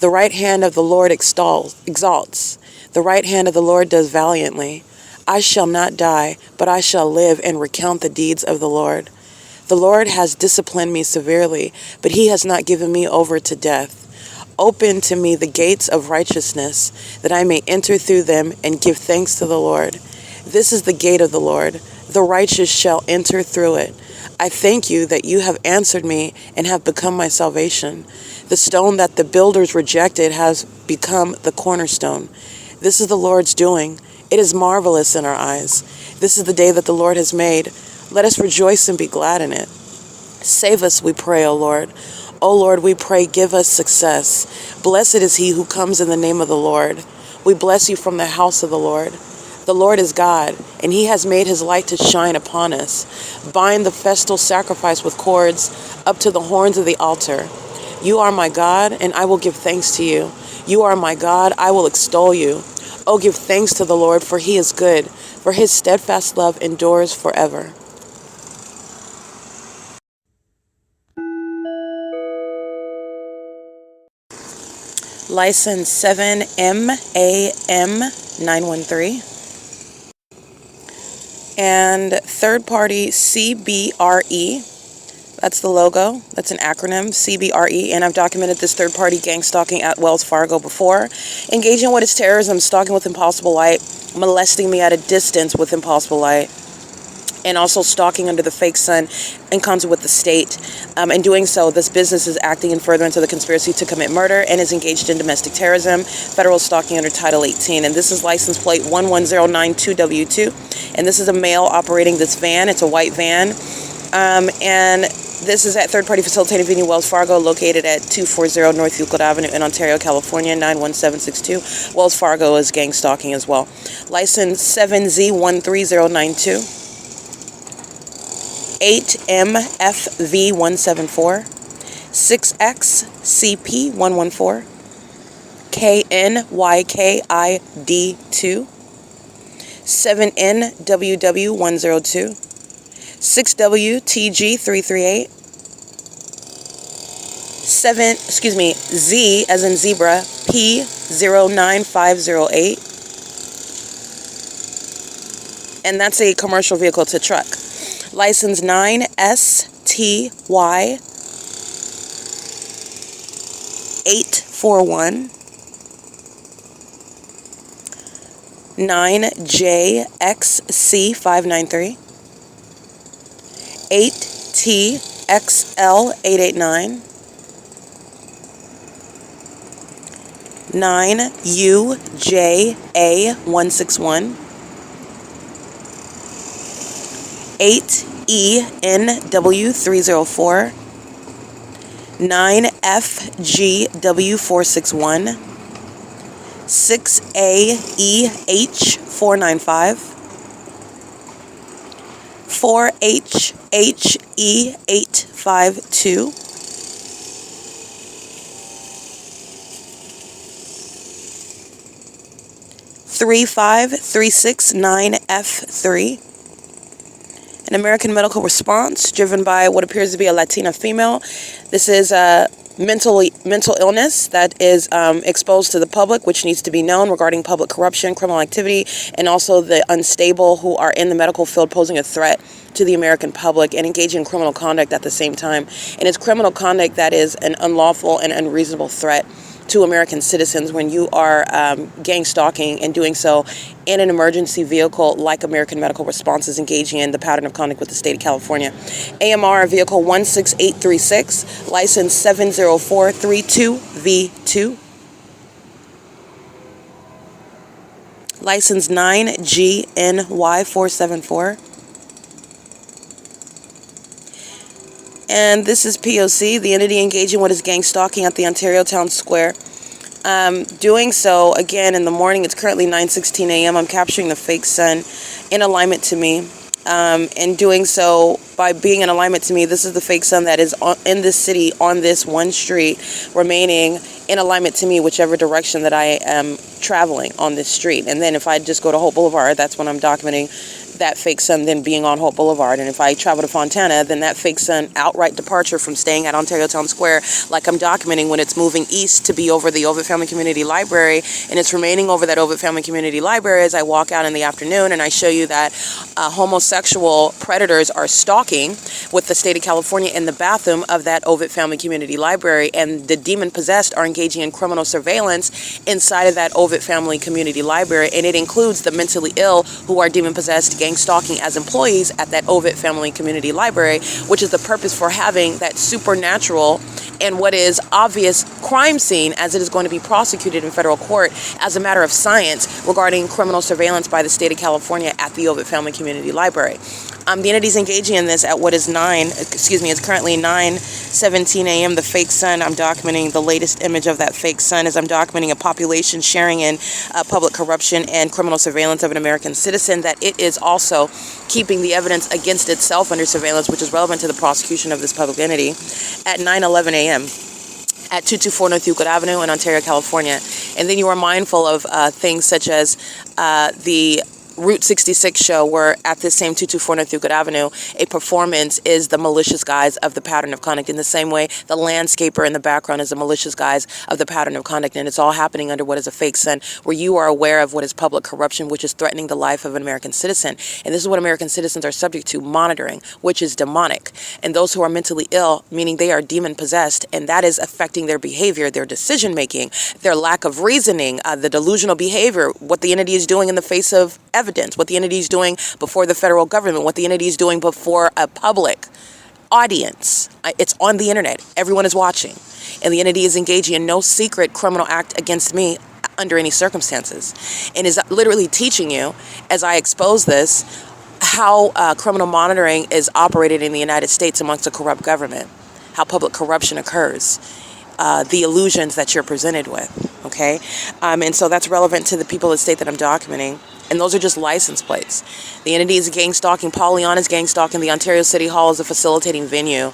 Speaker 1: The right hand of the Lord exalts. The right hand of the Lord does valiantly. I shall not die, but I shall live and recount the deeds of the Lord. The Lord has disciplined me severely, but he has not given me over to death. Open to me the gates of righteousness, that I may enter through them and give thanks to the Lord. This is the gate of the Lord. The righteous shall enter through it. I thank you that you have answered me and have become my salvation. The stone that the builders rejected has become the cornerstone. This is the Lord's doing. It is marvelous in our eyes. This is the day that the Lord has made. Let us rejoice and be glad in it. Save us, we pray, O Lord. O Lord, we pray, give us success. Blessed is he who comes in the name of the Lord. We bless you from the house of the Lord. The Lord is God, and he has made his light to shine upon us. Bind the festal sacrifice with cords up to the horns of the altar. You are my God, and I will give thanks to you. You are my God, I will extol you. Oh, give thanks to the Lord, for he is good, for his steadfast love endures forever. License 7MAM913. And third party CBRE. That's the logo. That's an acronym, CBRE. And I've documented this third party gang stalking at Wells Fargo before. Engaging in what is terrorism, stalking with impossible light, molesting me at a distance with impossible light, and also stalking under the fake sun in concert with the state. In doing so, this business is acting in furtherance of the conspiracy to commit murder and is engaged in domestic terrorism, federal stalking under Title 18. And this is license plate 11092W2. And this is a male operating this van. It's a white van. And this is at Third Party Facilitating Venue Wells Fargo, located at 240 North Euclid Avenue in Ontario, California, 91762. Wells Fargo is gang stalking as well. License 7Z13092. 8MFV174, 6XCP114, KNYKID2, 7NWW102, 6WTG338, Z as in zebra, P09508, and that's a commercial vehicle, it's a truck. License 9STY841, 9JXC593, 8TXL889,
Speaker 2: 9UJA161, 8ENW304, 9FGW461, 6AEH495, 4HHE852, 35369F3. An American medical response driven by what appears to be a Latina female. This is a mental illness that is exposed to the public, which needs to be known regarding public corruption, criminal activity, and also the unstable who are in the medical field posing a threat to the American public and engaging in criminal conduct at the same time. And it's criminal conduct that is an unlawful and unreasonable threat to American citizens when you are gang stalking and doing so in an emergency vehicle like American Medical Response is engaging in the pattern of conduct with the state of California. AMR vehicle 16836, license 70432V2, license 9GNY474. And this is P.O.C, the entity engaging what is gang stalking at the Ontario Town Square. Doing so, again, in the morning, it's currently 9:16 a.m. I'm capturing the fake sun in alignment to me. And doing so, by being in alignment to me, this is the fake sun that is in this city, on this one street, remaining in alignment to me, whichever direction that I am traveling on this street. And then if I just go to Hope Boulevard, that's when I'm documenting that fake sun then being on Hope Boulevard. And if I travel to Fontana, then that fake sun outright departure from staying at Ontario Town Square, like I'm documenting when it's moving east to be over the OVITT Family Community Library, and it's remaining over that OVITT Family Community Library as I walk out in the afternoon and I show you that homosexual predators are stalking with the state of California in the bathroom of that OVITT Family Community Library, and the demon-possessed are engaging in criminal surveillance inside of that OVITT Family Community Library, and it includes the mentally ill who are demon-possessed gang stalking as employees at that OVITT Family Community Library, which is the purpose for having that supernatural and what is obvious crime scene as it is going to be prosecuted in federal court as a matter of science regarding criminal surveillance by the state of California at the OVITT Family Community Library. The entity's engaging in this at what is it's currently 9:17 a.m. The fake sun, I'm documenting the latest image of that fake sun as I'm documenting a population sharing in public corruption and criminal surveillance of an American citizen, that it is also keeping the evidence against itself under surveillance, which is relevant to the prosecution of this public entity, at 9:11 a.m. at 224 North Euclid Avenue in Ontario, California. And then you are mindful of things such as the Route 66 show, where at this same 224 North Euclid Avenue, a performance is the malicious guise of the pattern of conduct. In the same way, the landscaper in the background is a malicious guise of the pattern of conduct, and it's all happening under what is a fake sun, where you are aware of what is public corruption, which is threatening the life of an American citizen. And this is what American citizens are subject to, monitoring, which is demonic. And those who are mentally ill, meaning they are demon-possessed, and that is affecting their behavior, their decision-making, their lack of reasoning, the delusional behavior, what the entity is doing in the face of evidence, what the entity is doing before the federal government, what the entity is doing before a public audience. It's on the internet. Everyone is watching. And the entity is engaging in no secret criminal act against me under any circumstances. And is literally teaching you, as I expose this, how criminal monitoring is operated in the United States amongst a corrupt government, how public corruption occurs, the illusions that you're presented with, okay? And so that's relevant to the people of the state that I'm documenting. And those are just license plates. The entity is gang stalking. Pollyanna is gang stalking. The Ontario City Hall is a facilitating venue.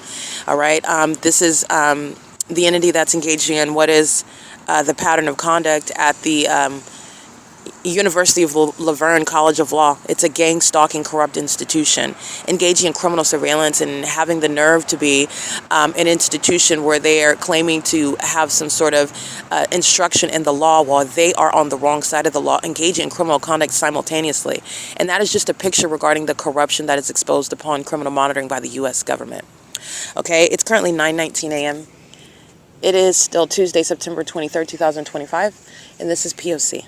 Speaker 2: All right. This is the entity that's engaging in what is the pattern of conduct at the University of Laverne College of Law. It's a gang stalking corrupt institution, engaging in criminal surveillance and having the nerve to be an institution where they are claiming to have some sort of instruction in the law while they are on the wrong side of the law, engaging in criminal conduct simultaneously. And that is just a picture regarding the corruption that is exposed upon criminal monitoring by the U.S. government. Okay, it's currently 9:19 a.m. It is still Tuesday, September 23rd, 2025, and this is P.O.C.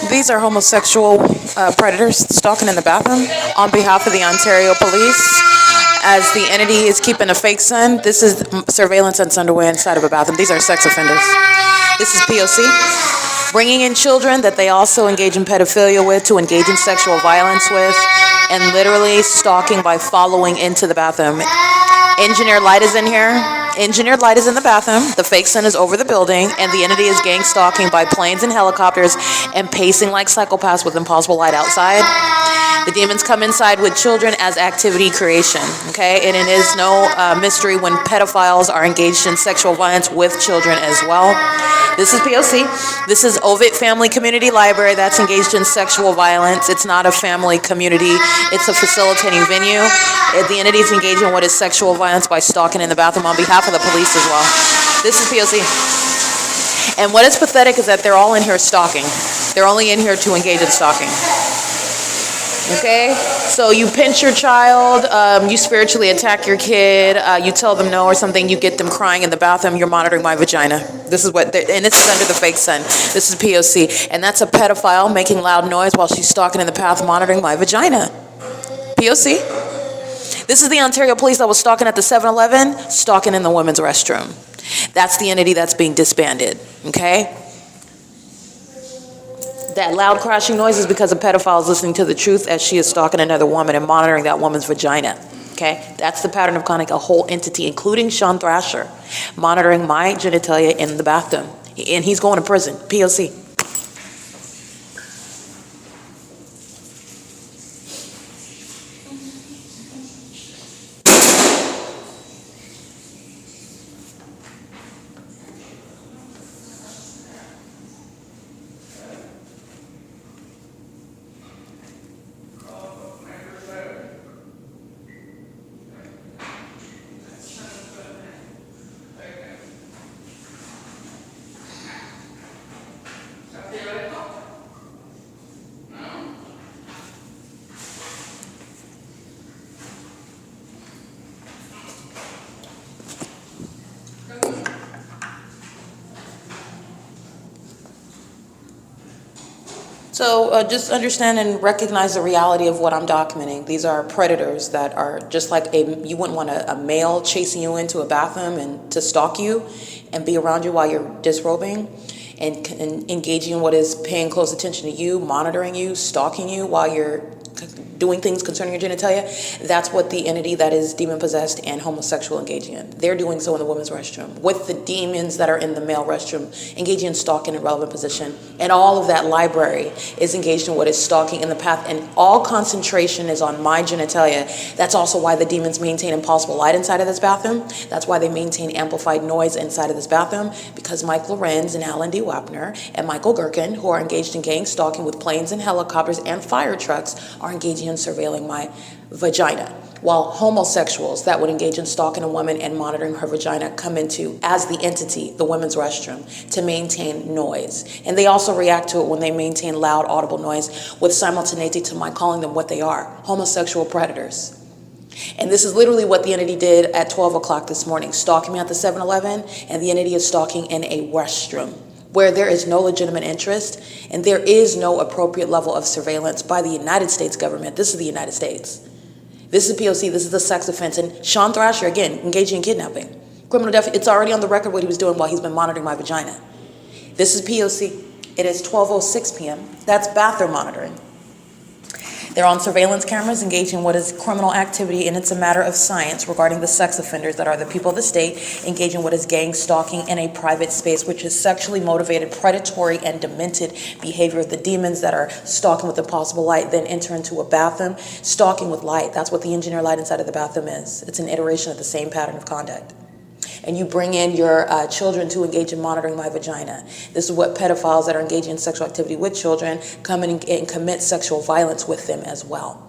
Speaker 2: These are homosexual predators stalking in the bathroom on behalf of the Ontario Police
Speaker 1: as the entity is keeping a fake son. This is surveillance that's underway inside of a bathroom. These are sex offenders. This is P.O.C. Bringing in children that they also engage in pedophilia with, to engage in sexual violence with, and literally stalking by following into the bathroom. Engineered light is in here. Engineered light is in the bathroom. The fake sun is over the building, and the entity is gang stalking by planes and helicopters and pacing like psychopaths with impossible light outside. The demons come inside with children as activity creation, okay? And it is no mystery when pedophiles are engaged in sexual violence with children as well. This is P.O.C. This is OVITT Family Community Library that's engaged in sexual violence. It's not a family community. It's a facilitating venue. The entity is engaging in what is sexual violence by stalking in the bathroom on behalf of the police as well. This is P.O.C. And what is pathetic is that they're all in here stalking. They're only in here to engage in stalking. Okay, so you pinch your child, you spiritually attack your kid, you tell them no or something, you get them crying in the bathroom, you're monitoring my vagina. This is what, and this is under the fake sun. This is P.O.C. And that's a pedophile making loud noise while she's stalking in the bathroom, monitoring my vagina. P.O.C. This is the Ontario police that was stalking at the 7-Eleven, stalking in the women's restroom. That's the entity that's being disbanded, okay? That loud crashing noise is because a pedophile is listening to the truth as she is stalking another woman and monitoring that woman's vagina. Okay, that's the pattern of conduct, a whole entity, including Sean Thrasher, monitoring my genitalia in the bathroom. And he's going to prison, P.O.C. So just understand and recognize the reality of what I'm documenting. These are predators that are just like you wouldn't want a male chasing you into a bathroom and to stalk you and be around you while you're disrobing and engaging in what is paying close attention to you, monitoring you, stalking you while you're doing things concerning your genitalia. That's what the entity that is demon-possessed and homosexual engaging in. They're doing so in the women's restroom with the demons that are in the male restroom, engaging in stalking in relevant position. And all of that library is engaged in what is stalking in the path, and all concentration is on my genitalia. That's also why the demons maintain impossible light inside of this bathroom. That's why they maintain amplified noise inside of this bathroom, because Mike LORENZ and Alan D. WAPNER and Michael GERKEN, who are engaged in gang stalking with planes and helicopters and fire trucks, are engaging in surveilling my vagina, while homosexuals that would engage in stalking a woman and monitoring her vagina come into, as the entity, the women's restroom to maintain noise. And they also react to it when they maintain loud, audible noise with simultaneity to my calling them what they are, homosexual predators. And this is literally what the entity did at 12 o'clock this morning, stalking me at the 7-Eleven, and the entity is stalking in a restroom where there is no legitimate interest and there is no appropriate level of surveillance by the United States government. This is the United States. This is P.O.C., this is the sex offense. And Sean Thrasher, again, engaging in kidnapping. Criminal death, it's already on the record what he was doing while he's been monitoring my vagina. This is P.O.C., it is 12:06 p.m. That's bathroom monitoring. They're on surveillance cameras engaging in what is criminal activity, and it's a matter of science regarding the sex offenders that are the people of the state engaging in what is gang stalking in a private space, which is sexually motivated, predatory, and demented behavior of the demons that are stalking with impossible light, then enter into a bathroom, stalking with light. That's what the engineer light inside of the bathroom is. It's an iteration of the same pattern of conduct. And you bring in your children to engage in monitoring my vagina. This is what pedophiles that are engaging in sexual activity with children come in and commit sexual violence with them as well.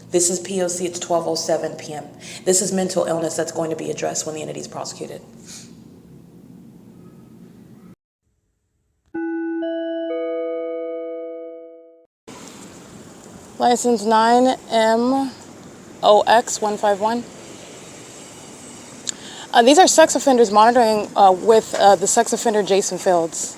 Speaker 1: This is P.O.C., it's 12:07 p.m. This is mental illness that's going to be addressed when the entity is prosecuted.
Speaker 2: License 9MOX151. These are sex offenders monitoring with the sex offender Jason Fields.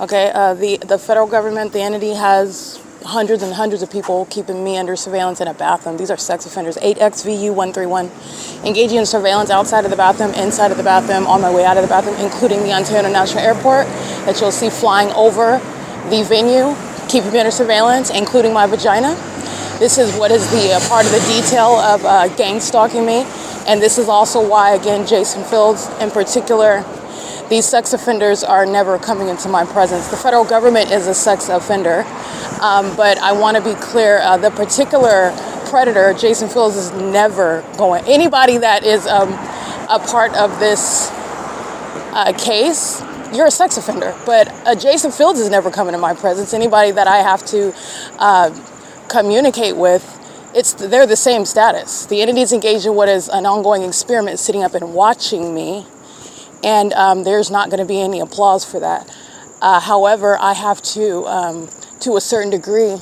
Speaker 2: Okay, the federal government, the entity has hundreds and hundreds of people keeping me under surveillance in a bathroom. These are sex offenders. 8XVU131, engaging in surveillance outside of the bathroom, inside of the bathroom, on my way out of the bathroom, including the Ontario International Airport that you'll see flying over the venue, keeping me under surveillance, including my vagina. This is what is the part of the detail of gang stalking me. And this is also why, again, Jason Fields in particular, these sex offenders are never coming into my presence. The federal government is a sex offender, but I want to be clear, the particular predator, Jason Fields, is never going. Anybody that is a part of this case, you're a sex offender, but Jason Fields is never coming to my presence. Anybody that I have to communicate with, they're the same status. The entity is engaged in what is an ongoing experiment, sitting up and watching me. And there's not going to be any applause for that. However, I have to a certain degree,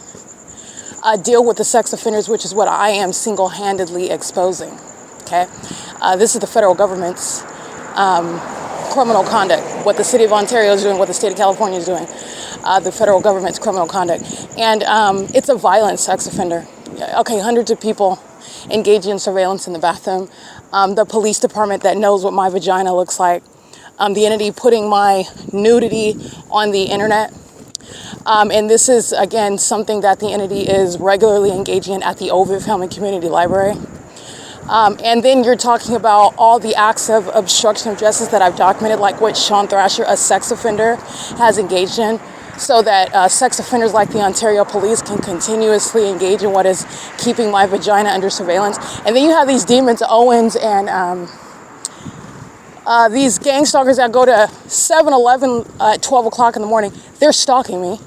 Speaker 2: deal with the sex offenders, which is what I am single-handedly exposing. Okay, this is the federal government's criminal conduct. What the city of Ontario is doing, what the state of California is doing, the federal government's criminal conduct, and it's a violent sex offender. Okay, hundreds of people engaging in surveillance in the bathroom. The police department that knows what my vagina looks like. The entity putting my nudity on the internet. And this is, again, something that the entity is regularly engaging in at the OVITT Family Community Library. And then you're talking about all the acts of obstruction of justice that I've documented, like what Sean Thrasher, a sex offender, has engaged in, so that sex offenders like the Ontario Police can continuously engage in what is keeping my vagina under surveillance. And then you have these demons, Owens, and these gang stalkers that go to 7-Eleven at 12 o'clock in the morning. They're stalking me.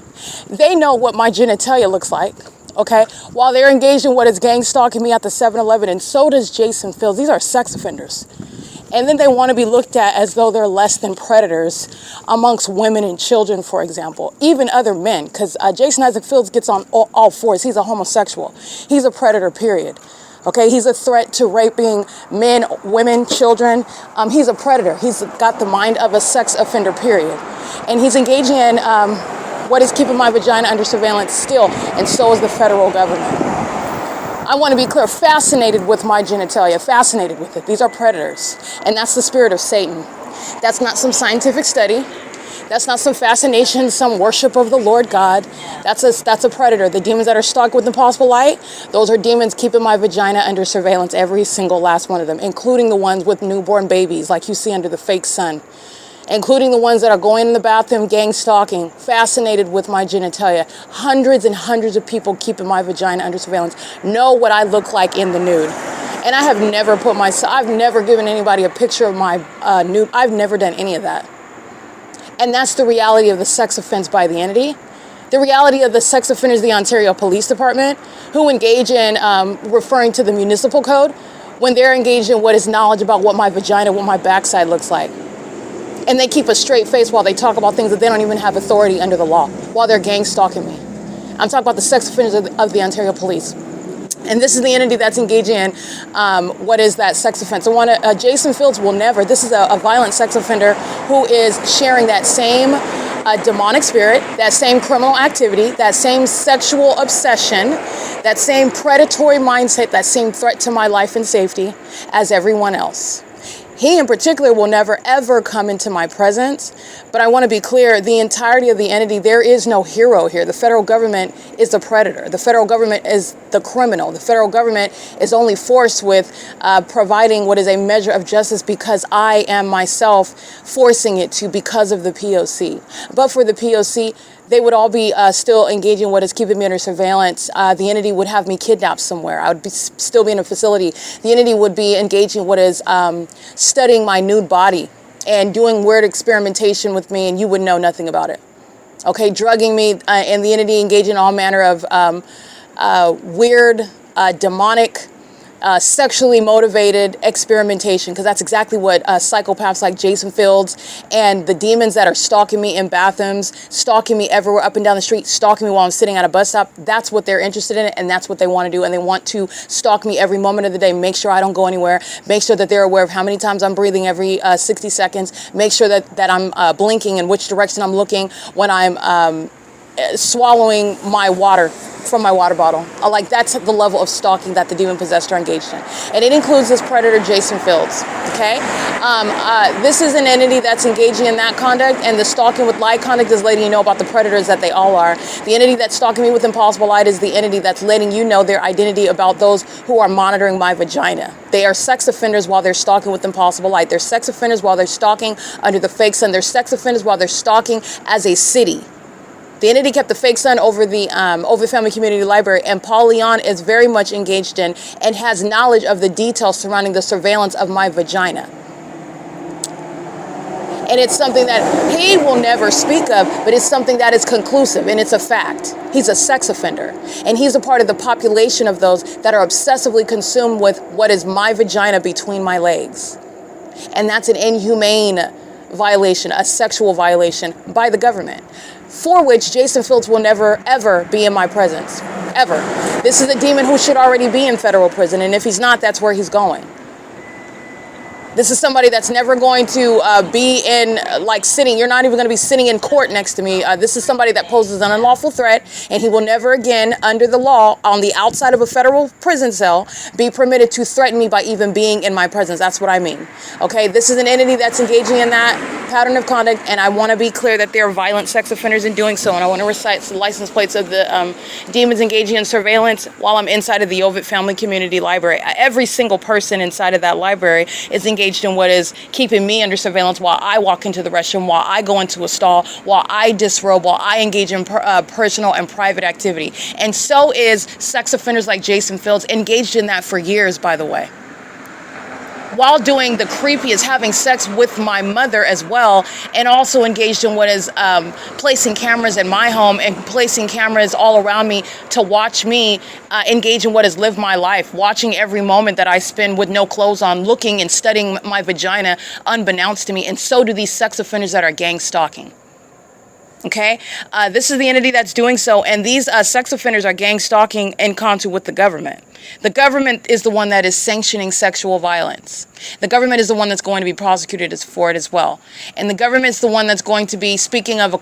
Speaker 2: They know what my genitalia looks like, okay? While they're engaged in what is gang stalking me at the 7-Eleven, and so does Jason Fields. These are sex offenders. And then they want to be looked at as though they're less than predators amongst women and children, for example, even other men, because Jason Isaac Fields gets on all fours. He's a homosexual. He's a predator, period. Okay, he's a threat to raping men, women, children. He's a predator. He's got the mind of a sex offender, period. And he's engaging in what is keeping my vagina under surveillance still, and so is the federal government. I want to be clear, fascinated with my genitalia, fascinated with it. These are predators, and that's the spirit of Satan. That's not some scientific study. That's not some fascination, some worship of the Lord God. That's a predator. The demons that are stalked with impossible light, those are demons keeping my vagina under surveillance, every single last one of them, including the ones with newborn babies like you see under the fake sun, including the ones that are going in the bathroom, gang stalking, fascinated with my genitalia. Hundreds and hundreds of people keeping my vagina under surveillance know what I look like in the nude. And I have never I've never given anybody a picture of my nude. I've never done any of that. And that's the reality of the sex offense by the entity. The reality of the sex offenders, the Ontario Police Department, who engage in referring to the municipal code when they're engaged in what is knowledge about what my vagina, what my backside looks like. And they keep a straight face while they talk about things that they don't even have authority under the law, while they're gang stalking me. I'm talking about the sex offenders of the Ontario Police. And this is the entity that's engaging in what is that sex offense. Jason Fields will never. This is a violent sex offender who is sharing that same demonic spirit, that same criminal activity, that same sexual obsession, that same predatory mindset, that same threat to my life and safety as everyone else. He in particular will never, ever come into my presence. But I want to be clear, the entirety of the entity, there is no hero here. The federal government is the predator. The federal government is the criminal. The federal government is only forced with providing what is a measure of justice because I am myself forcing it to because of the P.O.C. But for the P.O.C., they would all be still engaging in what is keeping me under surveillance. The entity would have me kidnapped somewhere. I would still be in a facility. The entity would be engaging in what is studying my nude body and doing weird experimentation with me, and you would know nothing about it. Okay, drugging me, and the entity engaging in all manner of weird, demonic, sexually motivated experimentation, because that's exactly what psychopaths like Jason Fields and the demons that are stalking me in bathrooms, stalking me everywhere up and down the street, stalking me while I'm sitting at a bus stop, that's what they're interested in, and that's what they want to do. And they want to stalk me every moment of the day, make sure I don't go anywhere, make sure that they're aware of how many times I'm breathing every 60 seconds, make sure that I'm blinking and which direction I'm looking when I'm swallowing my water from my water bottle. Like, that's the level of stalking that the demon-possessed are engaged in. And it includes this predator, Jason Fields, okay? This is an entity that's engaging in that conduct, and the stalking with lie conduct is letting you know about the predators that they all are. The entity that's stalking me with impossible light is the entity that's letting you know their identity about those who are monitoring my vagina. They are sex offenders while they're stalking with impossible light. They're sex offenders while they're stalking under the fake sun. They're sex offenders while they're stalking as a city. The entity kept the fake sun over the OVITT Family Community Library, and Paul Leon is very much engaged in and has knowledge of the details surrounding the surveillance of my vagina. And it's something that he will never speak of, but it's something that is conclusive, and it's a fact. He's a sex offender, and he's a part of the population of those that are obsessively consumed with what is my vagina between my legs. And that's an inhumane violation, a sexual violation by the government, for which Jason Fields will never, ever be in my presence, ever. This is a demon who should already be in federal prison, and if he's not, that's where he's going. This is somebody that's never going to be in, like, sitting. You're not even going to be sitting in court next to me. This is somebody that poses an unlawful threat, and he will never again, under the law, on the outside of a federal prison cell, be permitted to threaten me by even being in my presence. That's what I mean. Okay, this is an entity that's engaging in that pattern of conduct, and I want to be clear that they're violent sex offenders in doing so, and I want to recite the license plates of the demons engaging in surveillance while I'm inside of the OVITT Family Community Library. Every single person inside of that library is engaged in what is keeping me under surveillance while I walk into the restroom, while I go into a stall, while I disrobe, while I engage in personal and private activity. And so is sex offenders like Jason Fields, engaged in that for years, by the way. While doing the creepiest, having sex with my mother as well, and also engaged in what is placing cameras in my home and placing cameras all around me to watch me engage in what is live my life, watching every moment that I spend with no clothes on, looking and studying my vagina unbeknownst to me. And so do these sex offenders that are gang stalking. Okay, this is the entity that's doing so, and these sex offenders are gang stalking in concert with the government. The government is the one that is sanctioning sexual violence. The government is the one that's going to be prosecuted for it as well. And the government is the one that's going to be speaking of a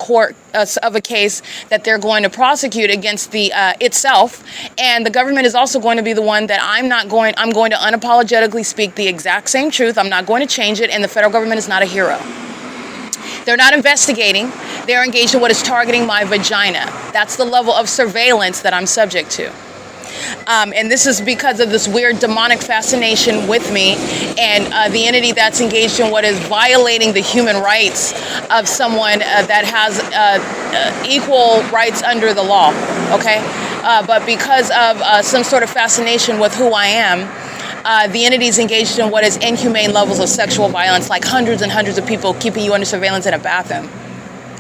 Speaker 2: case that they're going to prosecute against the itself. And the government is also going to be the one that I'm going to unapologetically speak the exact same truth. I'm not going to change it, and the federal government is not a hero. They're not investigating. They're engaged in what is targeting my vagina. That's the level of surveillance that I'm subject to. And this is because of this weird demonic fascination with me and the entity that's engaged in what is violating the human rights of someone that has equal rights under the law, okay? But because of some sort of fascination with who I am, the entities engaged in what is inhumane levels of sexual violence, like hundreds and hundreds of people keeping you under surveillance in a bathroom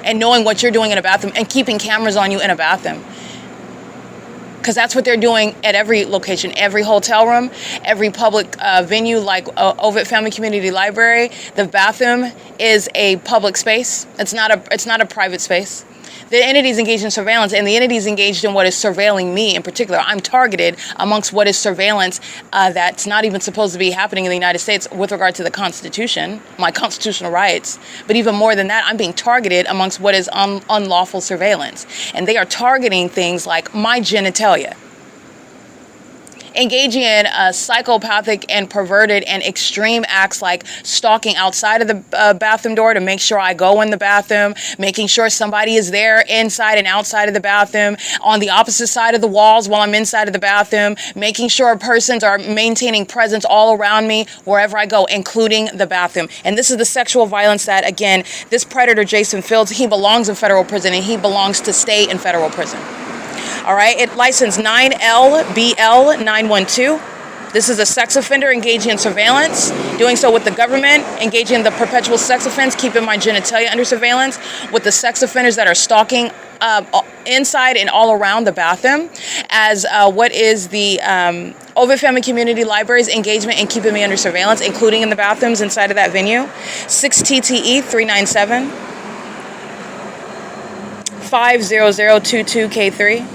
Speaker 2: and knowing what you're doing in a bathroom and keeping cameras on you in a bathroom. Because that's what they're doing at every location, every hotel room, every public venue like OVITT Family Community Library. The bathroom is a public space. It's not a private space. The entities engaged in surveillance, and the entities engaged in what is surveilling me in particular. I'm targeted amongst what is surveillance that's not even supposed to be happening in the United States with regard to the Constitution, my constitutional rights. But even more than that, I'm being targeted amongst what is unlawful surveillance. And they are targeting things like my genitalia. Engaging in psychopathic and perverted and extreme acts like stalking outside of the bathroom door to make sure I go in the bathroom, making sure somebody is there inside and outside of the bathroom, on the opposite side of the walls while I'm inside of the bathroom, making sure persons are maintaining presence all around me wherever I go, including the bathroom. And this is the sexual violence that, again, this predator, Jason Fields, he belongs in federal prison, and he belongs to stay in federal prison. All right, it licensed 9LBL912. This is a sex offender engaging in surveillance, doing so with the government, engaging in the perpetual sex offense, keeping my genitalia under surveillance, with the sex offenders that are stalking inside and all around the bathroom, as what is the OVITT Family Community Library's engagement in keeping me under surveillance, including in the bathrooms inside of that venue. 6TTE397 50022K3.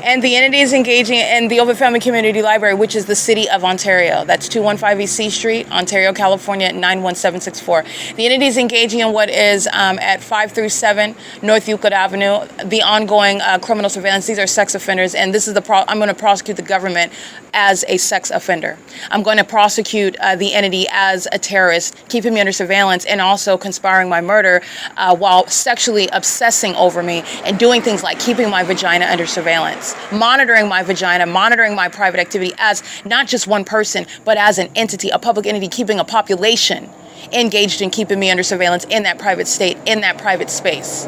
Speaker 2: And the entity is engaging in the OVITT Family Community Library, which is the City of Ontario. That's 215 East C Street, Ontario, California, 91764. The entity is engaging in what is at 537 North Euclid Avenue, the ongoing criminal surveillance. These are sex offenders, and this is I'm going to prosecute the government as a sex offender. I'm going to prosecute the entity as a terrorist, keeping me under surveillance, and also conspiring my murder while sexually obsessing over me and doing things like keeping my vagina under surveillance, monitoring my vagina, monitoring my private activity as not just one person, but as an entity, a public entity, keeping a population engaged in keeping me under surveillance in that private state, in that private space.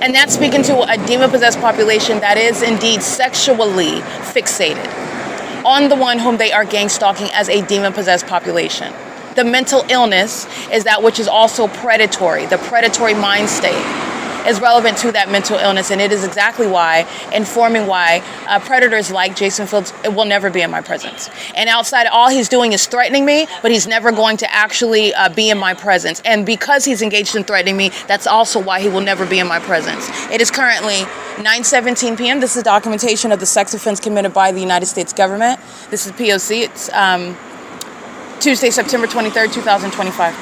Speaker 2: And that's speaking to a demon-possessed population that is indeed sexually fixated on the one whom they are gang stalking as a demon-possessed population. The mental illness is that which is also predatory. The predatory mind state is relevant to that mental illness, and it is exactly why, informing why predators like Jason Fields will never be in my presence. And outside, all he's doing is threatening me, but he's never going to actually be in my presence. And because he's engaged in threatening me, that's also why he will never be in my presence. It is currently 9:17 p.m. This is documentation of the sex offense committed by the United States government. This is P.O.C. It's Tuesday, September 23rd, 2025.